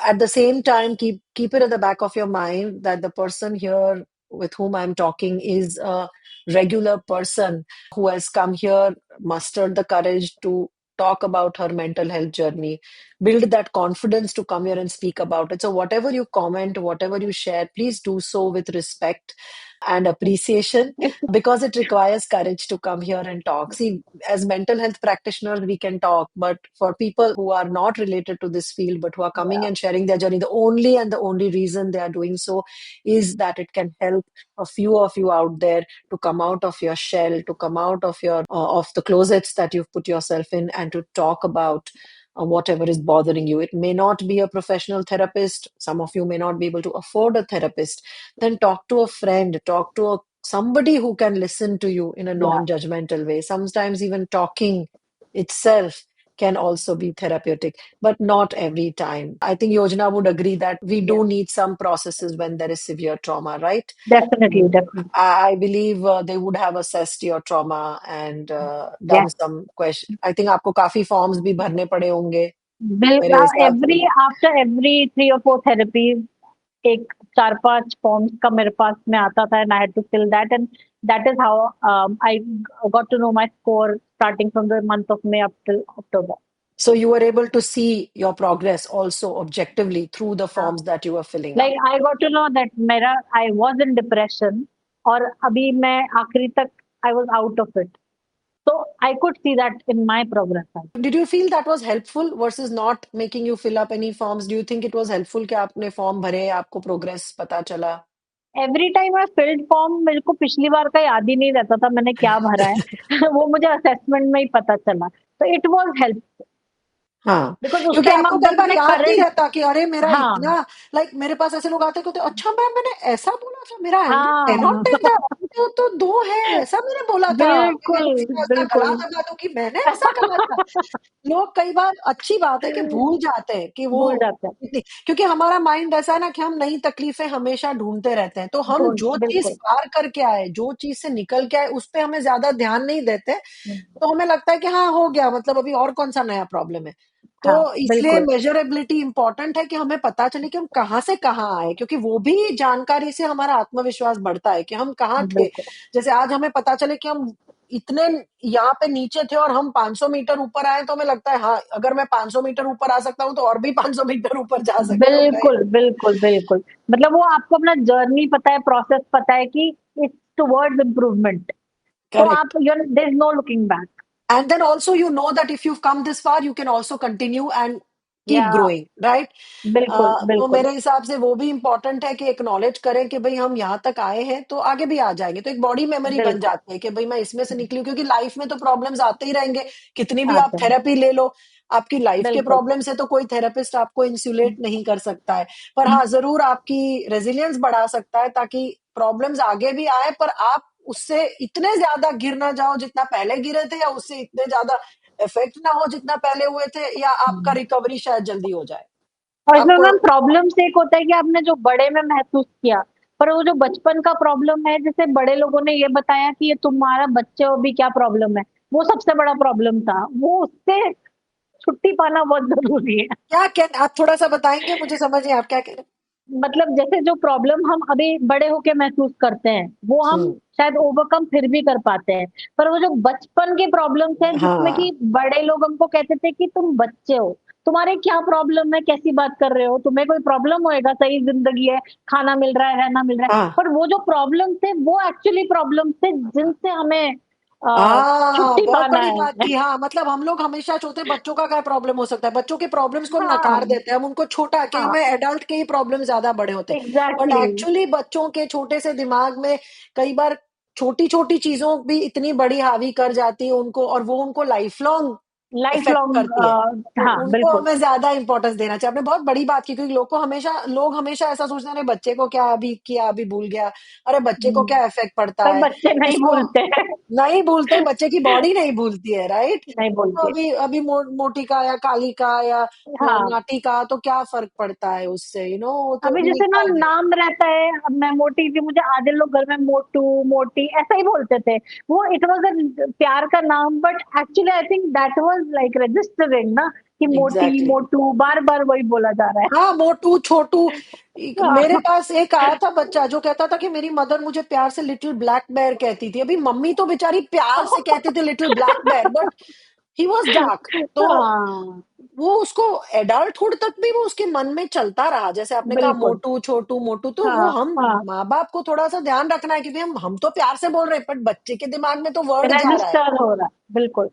At the same time, keep it at the back of your mind that the person here with whom I'm talking is a regular person who has come here, mustered the courage to talk about her mental health journey, build that confidence to come here and speak about it. So, whatever you comment, whatever you share, please do so with respect and appreciation because it requires courage to come here and talk. See, as mental health practitioners, we can talk, but for people who are not related to this field but who are coming Yeah, and sharing their journey, the only reason they are doing so is that it can help a few of you out there to come out of your shell, to come out of your of the closets that you've put yourself in, and to talk about whatever is bothering you. It may not be a professional therapist. Some of you may not be able to afford a therapist. Then talk to a friend, talk to somebody who can listen to you in a yeah, non-judgmental way. Sometimes even talking itself can also be therapeutic, but not every time. I think Yojana would agree that we yeah. do need some processes when there is severe trauma, right? Definitely, Mm, definitely. I believe they would have assessed your trauma and done Yes. some question. I think आपको काफी forms भी भरने पड़े होंगे मेरे हिसाब से. Every after every 3 or 4 therapies एक 4-5 फॉर्म्स का मेरे पास में आता था and I had to fill that and that is how I got to know my score starting from the month of May up till October. So you were able to see your progress also objectively through the forms that you were filling up. Like I got to know that मेरा आई वाज इन डिप्रेशन और अभी मैं आखिरी तक I was out of it. So I could see that in my progress. Did you feel that was helpful versus not making you fill up any forms? Do you think it was helpful कि आपने फॉर्म भरे, आपको प्रोग्रेस पता चला? Every time I field form मेरे को पिछली बार का याद ही नहीं रहता था मैंने क्या भरा है. वो मुझे असेसमेंट में ही पता चला. तो इट वाज हेल्प हाँ, बिकॉज उस क्योंकि टाइम आपको आप कई जब बार अपने याद नहीं करंट. रहता कि अरे मेरा हाँ, इतना लाइक मेरे पास ऐसे लोग आते हैं कहते हैं, अच्छा मैम मैंने ऐसा बोला था मेरा एंगल 10 हाँ. ऑन 10 था तो 2 है ऐसा मैंने बोला था कि मैं बिल्कुल, किसी को ऐसा गला बिल्कुल. दबा दूं कि मैंने ऐसा कहा था. लोग कई बार अच्छी बात है कि भूल जाते हैं कि वो भूल जाते हैं. क्योंकि हमारा माइंड ऐसा है ना कि हम नई तकलीफें हमेशा ढूंढते रहते हैं तो हम जो चीज बिल्कुल. पार करके आए जो चीज से निकल के आए उस पे हमें ज्यादा ध्यान नहीं देते तो हमें लगता है कि हाँ हो गया मतलब अभी और कौन सा नया प्रॉब्लम है. तो हाँ, इसलिए बिल्कुल, मेजरेबिलिटी इंपॉर्टेंट है कि हमें पता चले कि हम कहाँ से कहाँ आए क्योंकि वो भी जानकारी से हमारा आत्मविश्वास बढ़ता है कि हम कहाँ थे. बिल्कुल. जैसे आज हमें पता चले कि हम इतने यहाँ पे नीचे थे और हम 500 मीटर ऊपर आए तो हमें लगता है हाँ अगर मैं 500 मीटर ऊपर आ सकता हूँ तो और भी 500 मीटर ऊपर जा सकता हूँ, बिल्कुल, राइट? बिल्कुल, बिल्कुल. मतलब वो आपको अपना जर्नी पता है, प्रोसेस पता है कि इट्स टुवर्ड्स इम्प्रूवमेंट. तो आप correct. You there is no looking back. And then also you know that if you've come this far, you can also continue and keep या growing, right? बिल्कुल, तो बिल्कुल, मेरे हिसाब से वो भी इम्पोर्टेंट है कि एक्नॉलेज करें कि भाई हम यहाँ तक आए हैं तो आगे भी आ जाएंगे तो एक बॉडी मेमोरी बन बिल्कुल. जाती है कि भाई मैं इसमें से निकली हूँ क्योंकि लाइफ में तो प्रॉब्लम्स आते ही रहेंगे. कितनी भी आप आते हैं. थेरेपी ले लो आपकी लाइफ के बिल्कुल. प्रॉब्लम से तो कोई थेरेपिस्ट आपको इंसुलेट नहीं कर सकता है. पर हाँ जरूर आपकी रेजिलियंस बढ़ा सकता है ताकि प्रॉब्लम्स आगे भी आए पर आप उससे इतने ज्यादा गिर ना जाओ जितना पहले गिरे थे या उससे इतने ज्यादा इफेक्ट ना हो जितना पहले हुए थे या आपका रिकवरी शायद जल्दी हो जाए. और इसमें आपको मैम प्रॉब्लम से एक होता है कि आपने जो बड़े में महसूस किया, पर वो जो बचपन का प्रॉब्लम है, जैसे बड़े लोगों ने ये बताया कि ये तुम्हारा बच्चे हो भी क्या प्रॉब्लम है, वो सबसे बड़ा प्रॉब्लम था. वो उससे छुट्टी पाना बहुत ज़रूरी है. क्या आप थोड़ा सा बताएंगे मुझे समझ नहीं आप क्या कह रहे मतलब जैसे जो प्रॉब्लम हम अभी बड़े होके महसूस करते हैं, वो हैं. हम शायद ओवरकम फिर भी कर पाते हैं। पर वो जो बचपन के प्रॉब्लम्स हैं जिसमें हाँ कि बड़े लोग हमको कहते थे कि तुम बच्चे हो, तुम्हारे क्या प्रॉब्लम है, कैसी बात कर रहे हो? तुम्हें कोई प्रॉब्लम होएगा, सही ज़िंदगी है, खाना मिल रहा है, रहना मिल रहा है। हाँ पर वो जो प्रॉब्लम थे, वो एक्चुअली प्रॉब्लम थे जिनसे हमें छुट्टी बहुत पाना बड़ी बात है। की. हाँ मतलब हम लोग हमेशा सोचते हैं बच्चों का क्या प्रॉब्लम हो सकता है बच्चों के प्रॉब्लम्स को हम हाँ, नकार देते हैं हम उनको छोटा कि हाँ, हमें एडल्ट के ही प्रॉब्लम ज्यादा बड़े होते हैं. But exactly. एक्चुअली बच्चों के छोटे से दिमाग में कई बार छोटी छोटी चीजों भी इतनी बड़ी हावी कर जाती है उनको और वो उनको life long life effect long. करती है, तो हाँ उनको बिल्कुल। हमें ज्यादा इंपॉर्टेंस देना चाहिए। आपने बहुत बड़ी बात की, क्योंकि लोग हमेशा ऐसा सोचते हैं, अरे बच्चे को क्या अभी किया, अभी भूल गया, अरे बच्चे को हम्म, क्या इफेक्ट पड़ता पर है बच्चे नहीं इसको। भूलते हैं। नहीं भूलते, बच्चे की बॉडी नहीं भूलती है, राइट। नहीं तो भूलती। अभी अभी मोटी का या काली का या हाँ, नाटी का तो क्या फर्क पड़ता है उससे, वो तो अभी अभी जैसे ना निकाल गए। नाम रहता है, अब मैं मोटी थी, मुझे आधे लोग घर में मोटू मोटी ऐसा ही बोलते थे। वो इट वाज अ प्यार का नाम, but actually I think that was like registering ना, कि मोटी एग्जैक्टली। मोटू बार बार वही बोला जा रहा हाँ, मोटू छोटू। मेरे है। पास एक आया था बच्चा जो कहता था कि मेरी मदर मुझे प्यार से लिटिल ब्लैक बेयर कहती थी। अभी मम्मी तो बेचारी प्यार से कहती थी little black bear, but he was dark. तो हाँ, वो उसको एडल्टहुड तक भी वो उसके मन में चलता रहा। जैसे आपने कहा बिल्कुल। मोटू छोटू मोटू, तो वो हाँ, हम हाँ, माँ बाप को थोड़ा सा ध्यान रखना है, क्योंकि हम तो प्यार से बोल रहे हैं, बट बच्चे के दिमाग में तो वर्ड जा रहा है। रजिस्टर हो रहा है, बिल्कुल।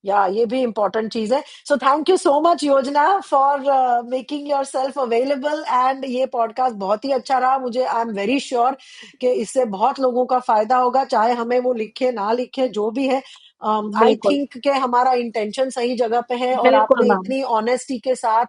या ये भी इंपॉर्टेंट चीज है। So thank you so much Yojana for making yourself available, and ये पॉडकास्ट बहुत ही अच्छा रहा। मुझे आई एम वेरी श्योर कि इससे बहुत लोगों का फायदा होगा, चाहे हमें वो लिखे ना लिखे जो भी है। आई बिल्कुल, थिंक कि हमारा इंटेंशन सही जगह पे है, और बिल्कुल आपने मैम। इतनी ऑनेस्टी के साथ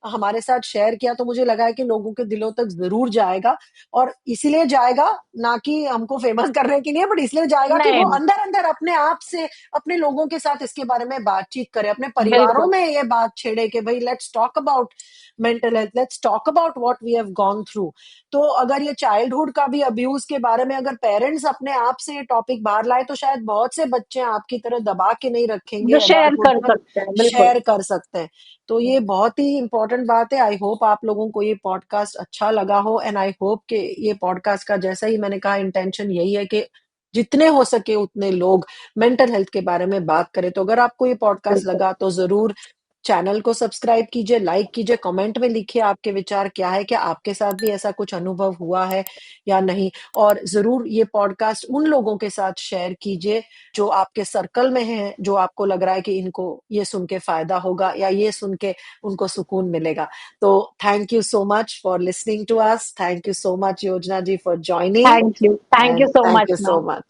हमारे साथ शेयर किया, तो मुझे लगा है कि लोगों के दिलों तक जरूर जाएगा। और इसीलिए जाएगा, ना कि हमको फेमस करने के लिए, बट इसलिए जाएगा कि वो नहीं, अंदर अंदर अपने आप से अपने लोगों के साथ इसके बारे में बातचीत करें, अपने परिवारों बिल्कुल, में ये बात छेड़े कि भाई let's talk about mental health, let's talk about what we have gone through. तो अगर ये चाइल्डहुड का भी अब्यूज के बारे में अगर पेरेंट्स अपने आप से ये टॉपिक बाहर लाए, तो शायद बहुत से बच्चे आपकी तरह दबा के नहीं रखेंगे, जो शेयर अडल्टहुड कर तक सकते हैं, बिल्कुल। शेयर कर सकते हैं। तो ये बहुत ही इंपॉर्टेंट बात है। आई होप आप लोगों को ये पॉडकास्ट अच्छा लगा हो, एंड आई होप कि ये पॉडकास्ट का, जैसा ही मैंने कहा, इंटेंशन यही है कि जितने हो सके उतने लोग मेंटल हेल्थ के बारे में बात करें। तो अगर आपको ये पॉडकास्ट बिल्कुल, लगा तो जरूर चैनल को सब्सक्राइब कीजिए, लाइक कीजिए, कमेंट में लिखिए आपके विचार क्या है, क्या आपके साथ भी ऐसा कुछ अनुभव हुआ है या नहीं। और जरूर ये पॉडकास्ट उन लोगों के साथ शेयर कीजिए जो आपके सर्कल में हैं, जो आपको लग रहा है कि इनको ये सुन के फायदा होगा या ये सुन के उनको सुकून मिलेगा। तो thank you so much for listening to us. Thank you so much Yojana ji for joining, thank you and so thank much you so ma'am. Much.